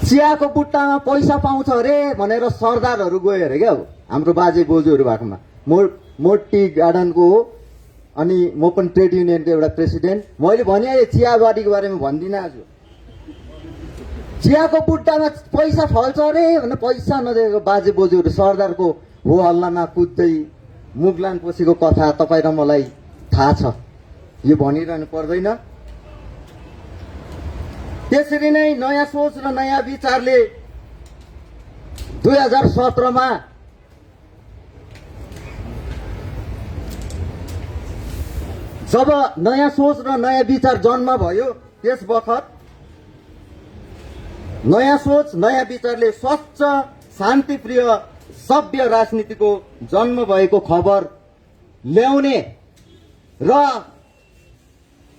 चियाको बुट्टामा पैसा पाउँछ अरे भनेर सरदारहरू गयो अरे क्या हाम्रो बाजे बोजूहरू भएकोमा। म टी गार्डनको हो, अनि म पनि ट्रेड युनियनको एउटा प्रेसिडेन्ट। मैले भने चियाबारीको बारेमा भन्दिनँ आज। चियाको बुट्टामा पैसा फल्छ अरे भनेर पैसा नदिएको बाजे बोजूहरू सरदारको हो हल्लामा कुद्दै मुगलान पसेको कथा तपाईँ र मलाई थाहा छ, यो भनिरहनु पर्दैन। त्यसरी नै नयाँ सोच र नयाँ विचारले 2017मा जब नयाँ सोच र नयाँ विचार जन्म भयो, त्यस बखत नयाँ सोच नयाँ विचारले स्वच्छ शान्तिप्रिय सभ्य राजनीतिको जन्म भएको खबर ल्याउने र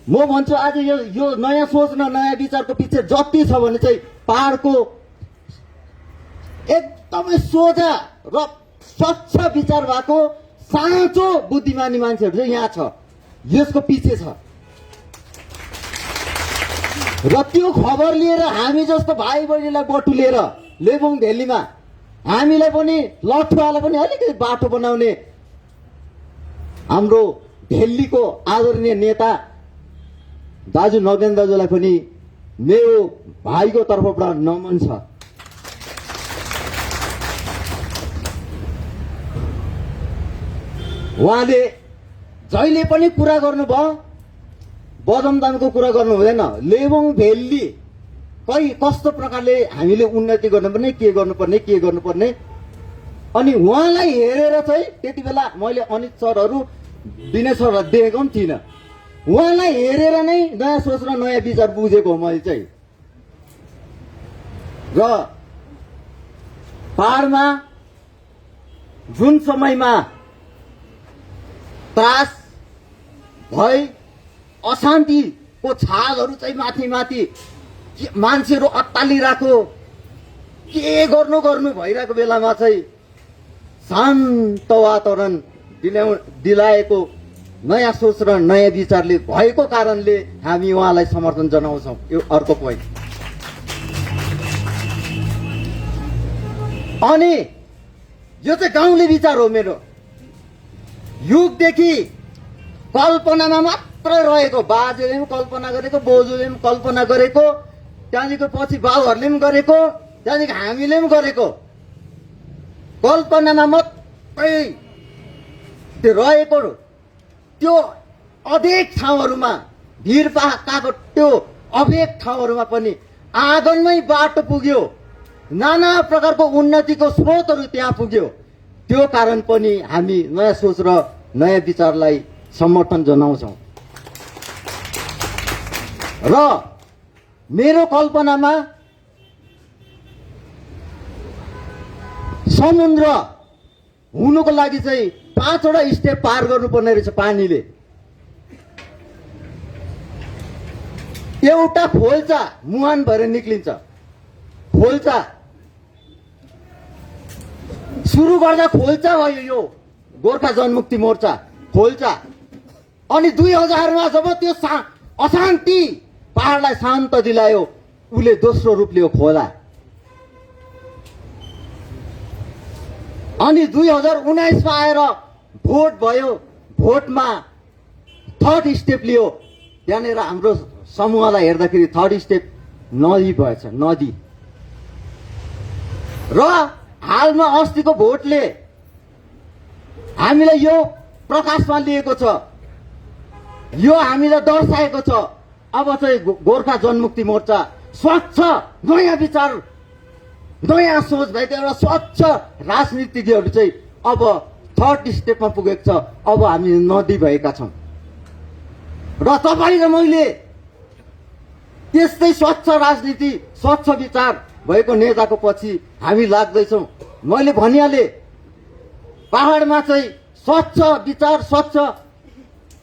म भन्छु आज यो नयाँ सोच र नयाँ विचारको पछि जति छ भने चाहिँ पहाडको एकदमै सोझा र स्वच्छ विचार भएको साँचो बुद्धिमानी मान्छेहरू चाहिँ यहाँ छ, यसको पछि छ। र त्यो खबर लिएर हामी जस्तो भाइ बहिनीलाई बटुलेर लेबुङ भेलीमा हामीलाई पनि लठुवालाई पनि अलिकति बाटो बनाउने हाम्रो भेलीको आदरणीय नेता दाजु नगेन दाजुलाई पनि मेरो भाइको तर्फबाट नमन छ। उहाँले जहिले पनि कुरा गर्नुभयो, बदमदामको कुरा गर्नु हुँदैन। लेबुङ भेली कस्तो प्रकारले हामीले उन्नति गर्नुपर्ने, के गर्नुपर्ने अनि उहाँलाई हेरेर चाहिँ त्यति बेला मैले अनित सरहरू विनय सरहरू देखेको पनि थिइनँ। उहाँलाई हेरेर नै नयाँ सोच र नयाँ विचार बुझेको हो मैले चाहिँ। र पहाडमा जुन समयमा त्रास भई अशान्तिको छालहरू चाहिँ माथि माथि मान्छेहरू अत्तालिरहेको के गर्नु भइरहेको बेलामा चाहिँ शान्त वातावरण दिलाएको नयाँ सोच र नयाँ विचारले भएको कारणले हामी उहाँलाई समर्थन जनाउँछौँ। यो अर्को पोइन्ट। अनि यो चाहिँ गाउँले विचार हो मेरो। युगदेखि कल्पनामा मात्र रहेको, बाजेले पनि कल्पना गरेको, बोजूले पनि कल्पना गरेको, त्यहाँदेखिको पछि बाउहरूले पनि गरेको, त्यहाँदेखि हामीले पनि गरेको, कल्पनामा मात्रै त्यो रहेको त्यो अभेग ठाउँहरूमा, भिरपाकाको त्यो अभेग ठाउँहरूमा पनि आँगनमै बाटो पुग्यो, नाना प्रकारको उन्नतिको स्रोतहरू त्यहाँ पुग्यो। त्यो कारण पनि हामी नयाँ सोच र नयाँ विचारलाई समर्थन जनाउँछौँ। र मेरो कल्पनामा समुद्र हुनुको लागि चाहिँ 5वटा स्टेप पार गर्नुपर्ने रहेछ पानीले। एउटा खोल्चा मुहान भएर निक्लिन्छ, खोल्चा सुरु गर्दा खोल्चा भयो यो गोर्खा जनमुक्ति मोर्चा खोल्चा। अनि 2000मा जब त्यो अशान्ति पहाडलाई शान्त दिलायो, उसले दोस्रो रूप लियो खोला। अनि 2019मा आएर भोट भयो, भोटमा 3rd स्टेप लियो। त्यहाँनिर हाम्रो समूहलाई हेर्दाखेरि 3rd स्टेप नदी भएछ, नदी। र हालमा अस्तिको भोटले हामीलाई यो प्रकाशमा लिएको छ, यो हामीलाई दर्शाएको छ। अब चाहिँ गोर्खा जनमुक्ति मोर्चा स्वच्छ नयाँ विचार नयाँ सोच भएको एउटा स्वच्छ राजनीतिज्ञहरू चाहिँ अब 3rd स्टेपमा पुगेको छ। अब हामी नदी भएका छौँ र तपाईँ र मैले त्यस्तै स्वच्छ राजनीति स्वच्छ विचार भएको नेताको पछि हामी लाग्दैछौँ। मैले भनिहालेँ पहाडमा चाहिँ स्वच्छ विचार स्वच्छ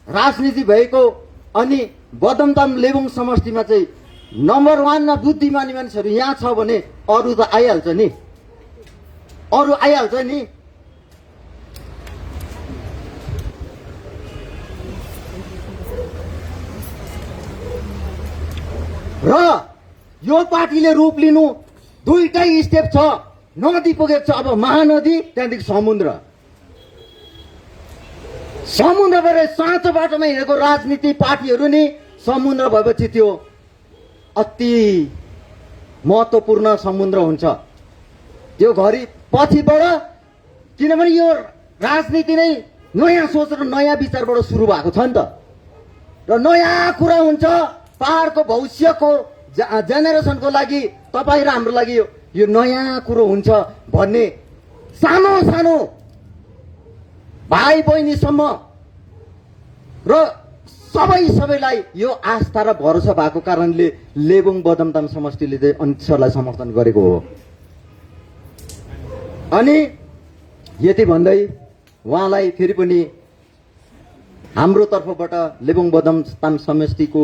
राजनीति भएको अनि बदमताम लेबुङ समष्टिमा चाहिँ नम्बर 1 मा बुद्धिमानी मानिसहरू यहाँ छ भने अरू त आइहाल्छ नि, अरू आइहाल्छ नि। र यो पार्टीले रूप लिनु दुईटै स्टेप छ। नदी पुगेको छ, अब महानदी, त्यहाँदेखि समुद्र। समुद्रबाट साँचो बाटोमा हिँडेको राजनीति पार्टीहरू नि समुद्र भएपछि त्यो अति महत्त्वपूर्ण समुद्र हुन्छ त्यो घरि पछिबाट, किनभने यो राजनीति नै नयाँ सोच र नयाँ विचारबाट सुरु भएको छ नि त। र नयाँ कुरा हुन्छ, पहाडको भविष्यको जेनेरेसनको लागि, तपाईँ र हाम्रो लागि यो नयाँ कुरो हुन्छ भन्ने सानो सानो भाइ बहिनीसम्म र सबैलाई यो आस्था र भरोसा भएको कारणले लेबुङ बदमताम समष्टिले चाहिँ अनित सरलाई समर्थन गरेको हो। अनि यति भन्दै उहाँलाई फेरि पनि हाम्रो तर्फबाट, लेबुङ बदमताम समष्टिको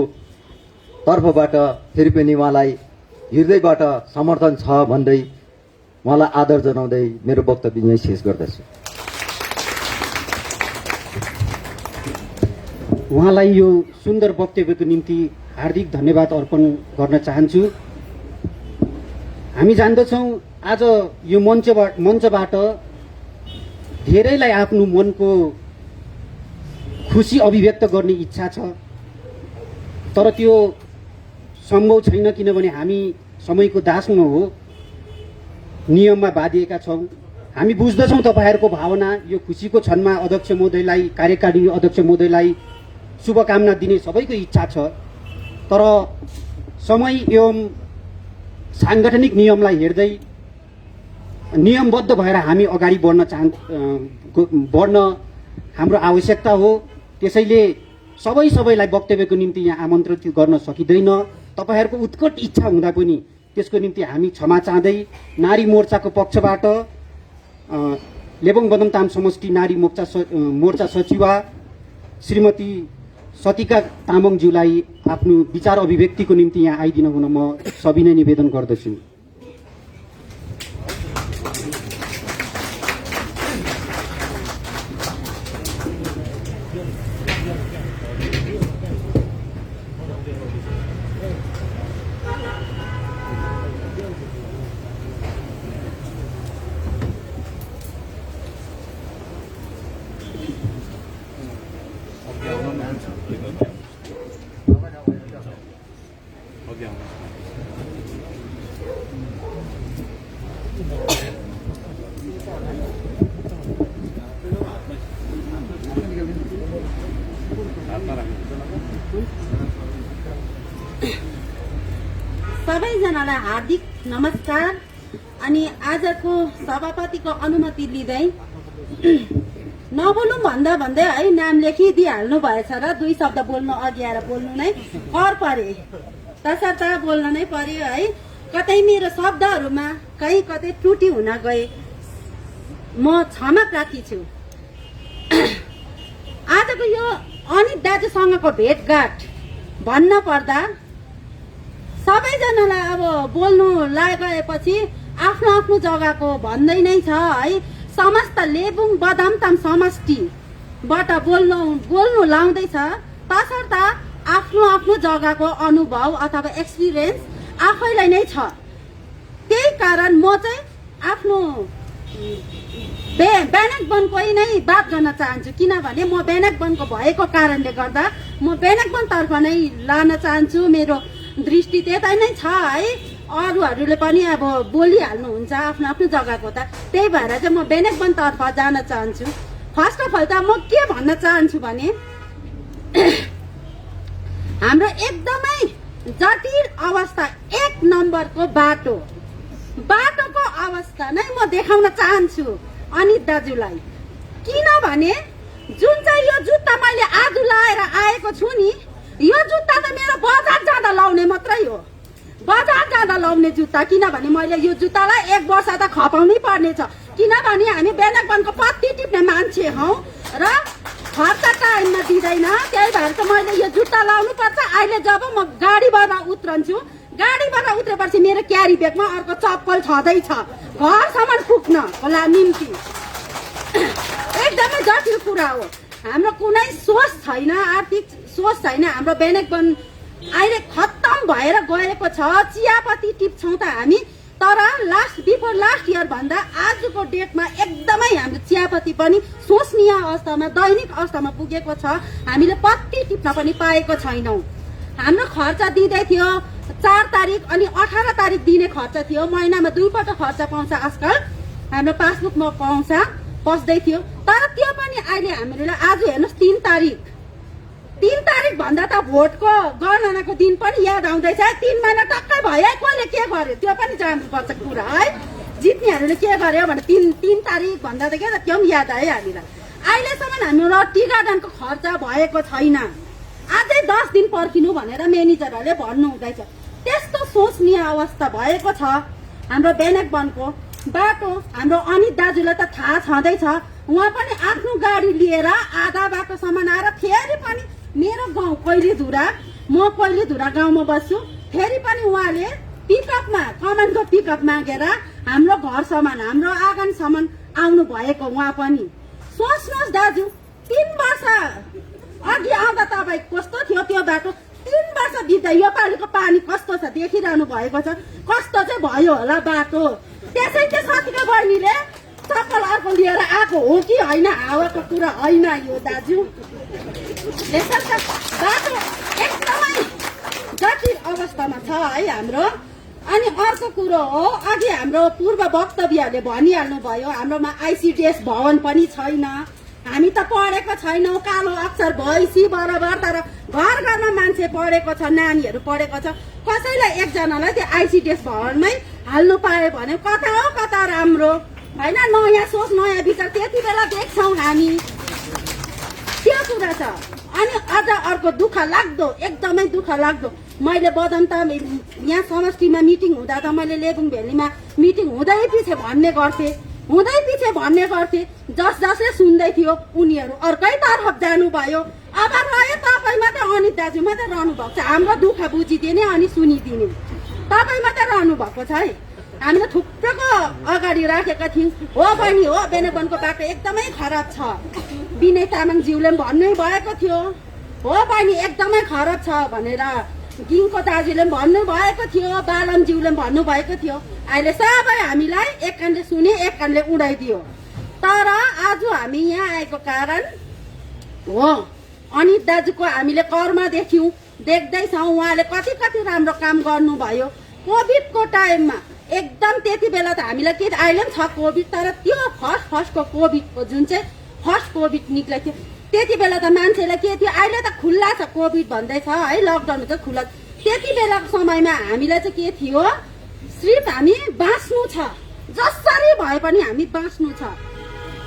तर्फबाट फेरि पनि उहाँलाई हृदयबाट समर्थन छ भन्दै उहाँलाई आदर जनाउँदै मेरो वक्तव्य यहीँ शेष गर्दछु। उहाँलाई यो सुन्दर वक्तव्यको निम्ति हार्दिक धन्यवाद अर्पण गर्न चाहन्छु। हामी जान्दछौँ आज यो मञ्चबाट धेरैलाई आफ्नो मनको खुसी अभिव्यक्त गर्ने इच्छा छ, तर त्यो सम्भव छैन, किनभने हामी समयको दासमा हो, नियममा बाँधिएका छौँ। हामी बुझ्दछौँ तपाईँहरूको भावना। यो खुसीको क्षणमा अध्यक्ष महोदयलाई, कार्यकारी अध्यक्ष महोदयलाई शुभकामना दिने सबैको इच्छा छ, तर समय एवं साङ्गठनिक नियमलाई हेर्दै नियमबद्ध भएर हामी अगाडि बढ्न हाम्रो आवश्यकता हो। त्यसैले सबैलाई वक्तव्यको निम्ति यहाँ आमन्त्रित गर्न सकिँदैन। तपाईँहरूको उत्कट इच्छा हुँदा पनि त्यसको निम्ति हामी क्षमा चाहँदै नारी मोर्चाको पक्षबाट लेबुङ बदमताम समष्टि नारी मोर्चा सचिवा श्रीमती सतिका तामाङज्यूलाई आफ्नो विचार अभिव्यक्तिको निम्ति यहाँ आइदिन हुन म सविनय निवेदन गर्दछु। सबैजनालाई हार्दिक नमस्कार। अनि आजको सभापतिको अनुमति लिँदै नबोलौँ भन्दै है नाम लेखिदिइहाल्नु भएछ र दुई शब्द बोल्नु अघि आएर बोल्नु नै कर परे, तसर्थ बोल्न नै पर्यो है। कतै मेरो शब्दहरूमा कहीँ कतै त्रुटि हुन गए म क्षमा प्रार्थी छु। आजको यो अनित दाजुसँगको भेटघाट भन्न पर्दा सबैजनालाई अब बोल्नु लागेपछि आफ्नो आफ्नो जग्गाको भन्दै नै छ है। समस्त लेबुङ बदमताम समष्टिबाट बोल्नु लाउँदैछ, तसर्थ आफ्नो आफ्नो जग्गाको अनुभव अथवा एक्सपिरियन्स आफैलाई नै छ। त्यही कारण म चाहिँ आफ्नो बेनक वनकै नै बात गर्न चाहन्छु, किनभने म बेनक वनको भएको कारणले गर्दा म बेनक वनतर्फ नै लान चाहन्छु। मेरो दृष्टि त्यता नै छ है। अरूहरूले पनि अब बोलिहाल्नुहुन्छ आफ्नो आफ्नो जग्गाको त, त्यही भएर चाहिँ म बेनक वनतर्फ जान चाहन्छु। फर्स्ट अफ अल त म के भन्न चाहन्छु भने हाम्रो एकदमै जटिल अवस्था 1 नम्बरको बाटोको अवस्था नै म देखाउन चाहन्छु अनित दाजुलाई। किनभने जुन चाहिँ यो जुत्ता मैले आज लाएर आएको छु नि, यो जुत्ता त मेरो बजार जाँदा लाउने मात्रै हो। बजार जाँदा लाउने जुत्ता, किनभने मैले यो जुत्तालाई 1 वर्ष त खपाउनै पर्नेछ, किनभने हामी बेनकबनको पत्ती टिप्ने मान्छे हौ र खर्च टाइममा दिँदैन। त्यही भएर त मैले यो जुत्ता लाउनु पर्छ। अहिले जब म गाडीबाट उत्रन्छु, गाडीबाट उत्रेपछि मेरो क्यारी ब्यागमा अर्को चप्पल छँदैछ घरसम्म पुग्नको निम्ति। एकदमै जटिल कुरा हो। हाम्रो कुनै सोच छैन, आर्थिक सोच छैन। हाम्रो बेनकबन अहिले खत्तम भएर गएको छ। चियापत्ती टिप्छौँ त हामी, तर बिफोर लास्ट इयर भन्दा आजको डेटमा एकदमै हाम्रो चियापत्ती पनि सोचनीय अवस्थामा, दैनिक अवस्थामा पुगेको छ। हामीले पत्ती टिप्न पनि पाएको छैनौँ। हाम्रो खर्च दिँदै थियो 4 तारिक अनि 18 तारिक दिने खर्च थियो। महिनामा 2 पल्ट खर्च पाउँछ आजकल, हाम्रो पासबुकमा पस्दै थियो। तर त्यो पनि अहिले हामीलाई आज हेर्नुहोस् 3 तारिक भन्दा त भोटको गणनाको दिन पनि याद आउँदैछ। 3 महिना टक्कै भयो, कसले के गर्यो त्यो पनि जान्नुपर्छ कुरा है। जित्नेहरूले के गर्यो भने 3 तारिक भन्दा त के त्यो पनि याद आयो हामीलाई। अहिलेसम्म हाम्रो टी गार्डनको खर्च भएको छैन। अझै 10 दिन पर्खिनु भनेर म्यानेजरहरूले भन्नु हुँदैछ। त्यस्तो सोचनीय अवस्था भएको छ हाम्रो बेनकबनको। बाटो हाम्रो अनित दाजुलाई त थाहा छँदैछ, उहाँ पनि आफ्नो गाडी लिएर आधा बाटोसम्म आएर फेरि पनि मेरो गाउँ कोइलीधुरा, म कोइलीधुरा गाउँमा बस्छु, फेरि पनि उहाँले पिकअपमा, कमानको पिकअप मागेर हाम्रो घरसम्म, हाम्रो आँगनसम्म आउनु भएको। उहाँ पनि सोच्नुहोस् दाजु, 3 वर्ष अघि आउँदा तपाईँ कस्तो थियो त्यो बाटो, 3 वर्ष बित्दा यो पालिको पानी कस्तो छ देखिरहनु भएको छ। कस्तो चाहिँ भयो होला बाटो। त्यसै त्यो साथीको बहिनीले चप्पल अर्को लिएर आएको हो कि होइन, हावाको कुरा होइन यो दाजु। बाटो एकदमै जटिल अवस्थामा छ है हाम्रो। अनि अर्को कुरो हो, अघि हाम्रो पूर्व वक्तव्यहरूले भनिहाल्नु भयो, हाम्रोमा आइसिडिएस भवन पनि छैन। हामी त पढेको छैनौँ, कालो अक्षर भैँसी बराबर, तर घर घरमा मान्छे पढेको छ, नानीहरू पढेको छ। कसैलाई एकजनालाई त्यो आइसिडिएस भवनमै हाल्नु पायो भने कता हो कता राम्रो होइन। नयाँ सोच, नयाँ विचार त्यति बेला देख्छौँ हामी, त्यो कुरा छ। अनि अझ अर्को दुःख लाग्दो, एकदमै दुःख लाग्दो, मैले बदमताम यहाँ समष्टिमा मिटिङ हुँदा त मैले लेबुङ भेलीमा मिटिङ हुँदै पछि भन्ने गर्थे, जसले सुन्दै थियो उनीहरू अर्कैतर्फ जानुभयो। अब रह्यो तपाईँ मात्रै, अनित दाजु मात्रै रहनु भएको छ हाम्रो दुःख बुझिदिने अनि सुनिदिने। तपाईँ मात्रै रहनु भएको छ है। हामीले थुप्रोको अगाडि राखेका थियौँ, हो बहिनी हो बेनकबनको बाटो एकदमै खराब छ। विनय तामाङज्यूले पनि भन्नै भएको थियो, हो बहिनी एकदमै खराब छ भनेर। गिङको दाजुले पनि भन्नुभएको थियो, बालमज्यूले पनि भन्नुभएको थियो। अहिले सबै हामीलाई एक कानले सुने, एक कानले उडाइदियो। तर आज हामी यहाँ आएको कारण हो, अनित दाजुको हामीले कर्म देख्यौँ, देख्दैछौँ। उहाँले कति राम्रो काम गर्नुभयो कोभिडको टाइममा। एकदम त्यति बेला त हामीलाई के अहिले पनि छ कोभिड, तर त्यो फर्स्टको कोभिडको जुन चाहिँ फर्स्ट कोभिड निक्लेको थियो त्यति बेला त मान्छेलाई के थियो, अहिले त खुल्ला छ कोभिड भन्दैछ है, लकडाउन त खुल्ला। त्यति बेलाको समयमा हामीलाई चाहिँ के थियो, सिर्फ हामी बाँच्नु छ, जसरी भए पनि हामी बाँच्नु छ।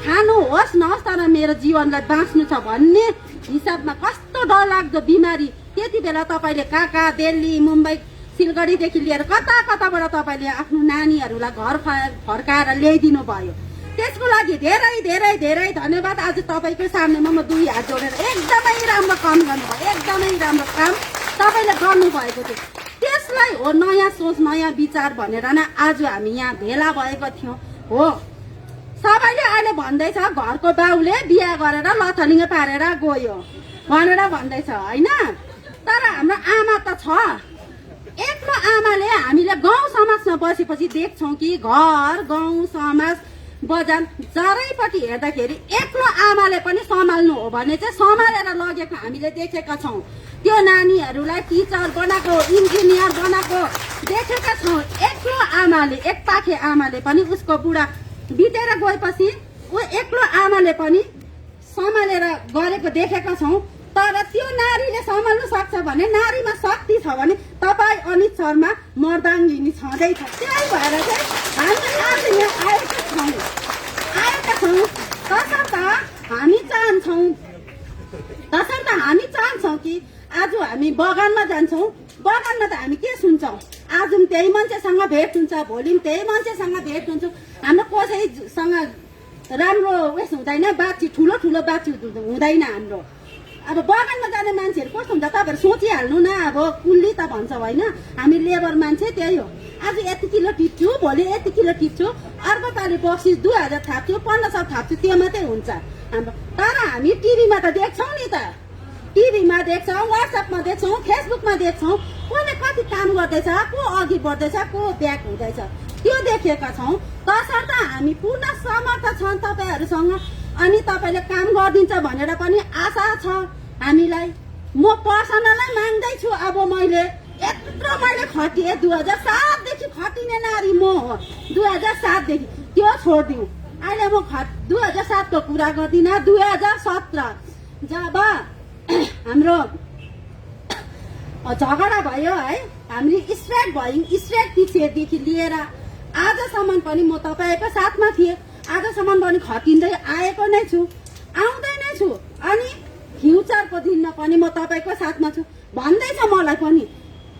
खानु होस् नहोस् तर मेरो जीवनलाई बाँच्नु छ भन्ने हिसाबमा कस्तो डरलाग्दो बिमारी। त्यति बेला तपाईँले कहाँ दिल्ली, मुम्बई, सिलगढीदेखि लिएर कताबाट तपाईँले आफ्नो नानीहरूलाई घर फर्काएर ल्याइदिनु भयो। त्यसको लागि धेरै धन्यवाद। आज तपाईँको सामनेमा म 2 हात जोडेर एकदमै राम्रो काम गर्नुभयो, एकदमै राम्रो काम तपाईँले गर्नुभएको थियो। त्यसलाई हो नयाँ सोच, नयाँ विचार भनेर नै आज हामी यहाँ भेला भएको थियौँ। हो सबैले अहिले भन्दैछ घरको बाउले बिहा गरेर लथलिङ्ग पारेर गयो भनेर भन्दैछ होइन, तर हाम्रो आमा त छ। एक्लो आमाले हामीले गाउँ समाजमा बसेपछि देख्छौँ कि घर, गाउँ, समाज, बजार चारैपट्टि हेर्दाखेरि एक्लो आमाले पनि सम्हाल्नु हो भने चाहिँ सम्हालेर लगेको हामीले देखेका छौँ। त्यो नानीहरूलाई टिचर बनाएको, इन्जिनियर बनाएको देखेका छौँ। एक्लो आमाले, एकपाखे आमाले पनि उसको बुढा बितेर गएपछि ऊ एक्लो आमाले पनि सम्हालेर गरेको देखेका छौँ। तर त्यो नारीले सम्हाल्नु सक्छ भने, नारीमा शक्ति छ भने तपाईँ अनित शर्मा मर्दाङ्गिनी छँदैछ। त्यही भएर चाहिँ हामी आज यहाँ आएका छौँ। तसर्थ हामी चाहन्छौँ कि आज हामी बगानमा जान्छौँ। बगानमा त हामी के सुन्छौँ, आज पनि त्यही मान्छेसँग भेट हुन्छ, भोलि पनि त्यही मान्छेसँग भेट हुन्छ। हाम्रो कसैसँग राम्रो उयस हुँदैन, बातचित ठुलो ठुलो बातचित हुँदैन हाम्रो। अब बगानमा जाने मान्छेहरू कस्तो हुन्छ तपाईँहरू सोचिहाल्नु न। अब कुल्ली त भन्छ होइन, हामी लेबर मान्छे त्यही हो। आज यति किलो टिप्छु, भोलि यति किलो टिप्छु, अर्को पालि बक्सिस 2000 थाप्छु, 1500 थाप्छु, त्यो मात्रै हुन्छ हाम्रो। तर हामी टिभीमा त देख्छौँ नि त, टिभीमा देख्छौँ, वाट्सएपमा देख्छौँ, फेसबुकमा देख्छौँ, कसले कति काम गर्दैछ, को अघि बढ्दैछ, को ब्याक हुँदैछ, त्यो देखेका छौँ। तसर्थ हामी पूर्ण समर्थ छन् तपाईँहरूसँग। अनि तपाईँले काम गरिदिन्छ भनेर पनि आशा छ हामीलाई। म पर्सनलै माग्दैछु। अब मैले यत्रो खटिएँ, 2007 देखि खटिने नारी म हो। 2007 देखि त्यो छोडिदिउँ, अहिले म 2007 को कुरा गर्दिनँ, 2017 जब हाम्रो झगडा भयो है, हामी स्ट्राइक भयौँ। स्ट्राइक पछिदेखि लिएर आजसम्म पनि म तपाईँको साथमा थिएँ। आजसम्म पनि खटिँदै आएको नै छु, आउँदै नै छु। अनि फ्युचरको दिनमा पनि म तपाईँको साथमा छु भन्दैछ मलाई पनि।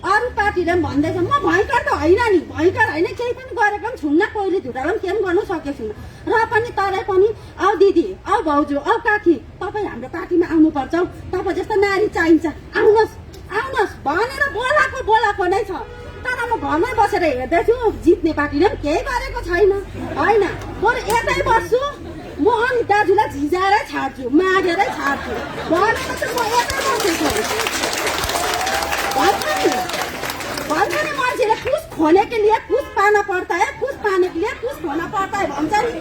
अरू पार्टीले पनि भन्दैछ। म भयङ्कर त होइन नि, भयङ्कर होइन, केही पनि गरेको पनि छुन्न, कोहीले झुटालो पनि केही पनि गर्नु सकेको छुन्न। र पनि तरै पनि औ दिदी, औ भाउजू, औ काकी, तपाईँ हाम्रो पार्टीमा आउनुपर्छ, तपाईँ जस्तो नारी चाहिन्छ, आउनुहोस् आउनुहोस् भनेर बोलाएको नै छ। तर म घरमै बसेर हेर्दैछु, जित्ने पार्टीले पनि केही गरेको छैन होइन। बरु यतै बस्छु म, अनि दाजुलाई झिझाएरै छाड्छु, मागेरै छाड्छु भनेर चाहिँ म यतै बसेको भन्छ नि। मान्छेले कुछ खोने के लिए कुछ पाना पर्ता है, कुछ पाने के लिए कुछ खोना पर्ता है भन्छ नि।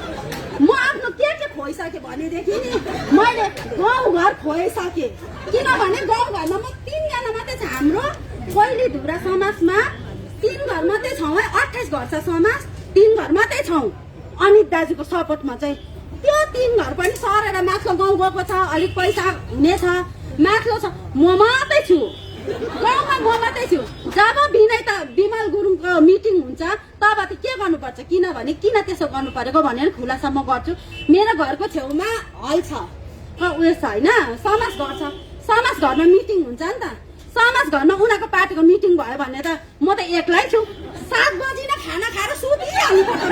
म आफ्नो के खोइसकेँ भनेदेखि नि मैले गाउँघर खोइसकेँ। किनभने गाउँघरमा म 3 जना मात्रै छ हाम्रो कोइली धुरा समाजमा। 3 घर मात्रै छौँ है, 28 घर छ समाज, 3 घर मात्रै छौँ। अनित दाजुको सपोर्टमा चाहिँ त्यो 3 घर पनि सरेर माथिल्लो गाउँ गएको छ, अलिक पैसा हुनेछ, माथिल्लो छ। म मात्रै छु गाउँमा, म मात्रै छु। जब बिमल गुरुङको मिटिङ हुन्छ तब त के गर्नुपर्छ, किनभने किन त्यसो गर्नु परेको भनेर खुलासा म गर्छु। मेरो घरको छेउमा हल छ, उयो छ होइन, समाज घर छ। समाज घरमा मिटिङ हुन्छ नि त, समाज घरमा उनीहरूको पार्टीको मिटिङ भयो भने त म त एक्लै छु। 7 बजी नै खाना खाएर सुतिहाल्नु पर्छ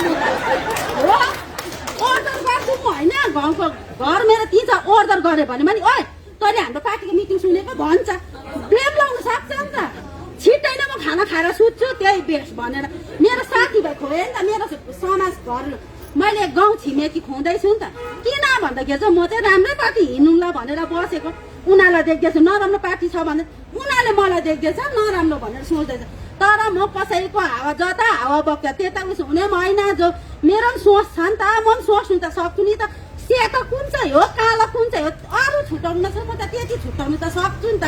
हो। अर्डर गर्छु म होइन, गाउँको घर मेरो तिज अर्डर गऱ्यो भने पनि ओइ तैँले हाम्रो पार्टीको मिटिङ सुनेको भन्छ, ब्लेम लाउनु सक्छ नि त। छिट्टै नै म खाना खाएर सुत्छु, त्यही बेस भनेर मेरो साथीभाइ खोए नि त। मेरो समाज घर मैले गाउँ छिमेकी खुवाउँदैछु नि त। किन भन्दाखेरि चाहिँ म चाहिँ राम्रै पार्टी हिँड्नुला भनेर बसेको। उनीहरूलाई देख्दैछु नराम्रो पार्टी छ भने, उनीहरूले मलाई देख्दैछ नराम्रो भनेर सोच्दैछ। तर म कसैको हावा जता हावा बग्छ त्यता उस हुने होइन। जो मेरो पनि सोच छ नि त, म पनि सोच्नु त सक्छु नि त। सेतो कुन चाहिँ हो, कालो कुन चाहिँ हो, अरू छुट्याउनु नसक्छ, म त त्यति छुट्याउनु त सक्छु नि त।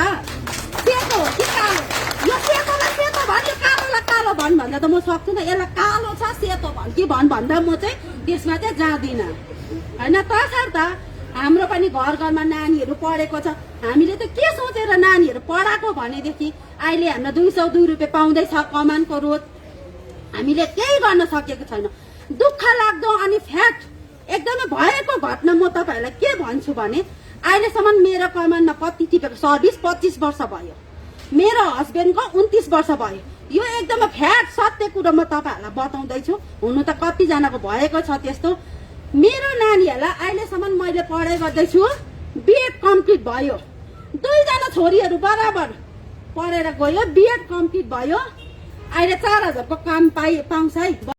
सेतो हो कि कालो, यो सेतोलाई सेतो भन्, यो कालोलाई कालो भन् भन्दा त म सक्छु नि। यसलाई कालो छ सेतो भन् कि भन् भन्दा म चाहिँ त्यसमा चाहिँ जाँदिनँ होइन। तसर्थ हाम्रो पनि घर घरमा नानीहरू पढेको छ। हामीले त के सोचेर नानीहरू पढाएको भनेदेखि अहिले हाम्रो 202 रुपियाँ पाउँदैछ कमानको रोज, हामीले केही गर्न सकेको छैन। दुःख लाग्दो अनि फ्याट एकदमै भएको घटना म तपाईँहरूलाई के भन्छु भने, अहिलेसम्म मेरो कमानमा कति टिपेको सर्भिस 25 वर्ष भयो, मेरो हस्बेन्डको 29 वर्ष भयो। यो एकदमै फ्याट सत्य कुरो म तपाईँहरूलाई बताउँदैछु। हुनु त कतिजनाको भएको छ त्यस्तो। मेरो नानीहरूलाई अहिलेसम्म मैले पढाइ गर्दैछु, बिएड कम्प्लिट भयो। 2 जना छोरीहरू बराबर पढेर गयो, बिएड कम्प्लिट भयो। अहिले 4000 को काम पाउँछ है।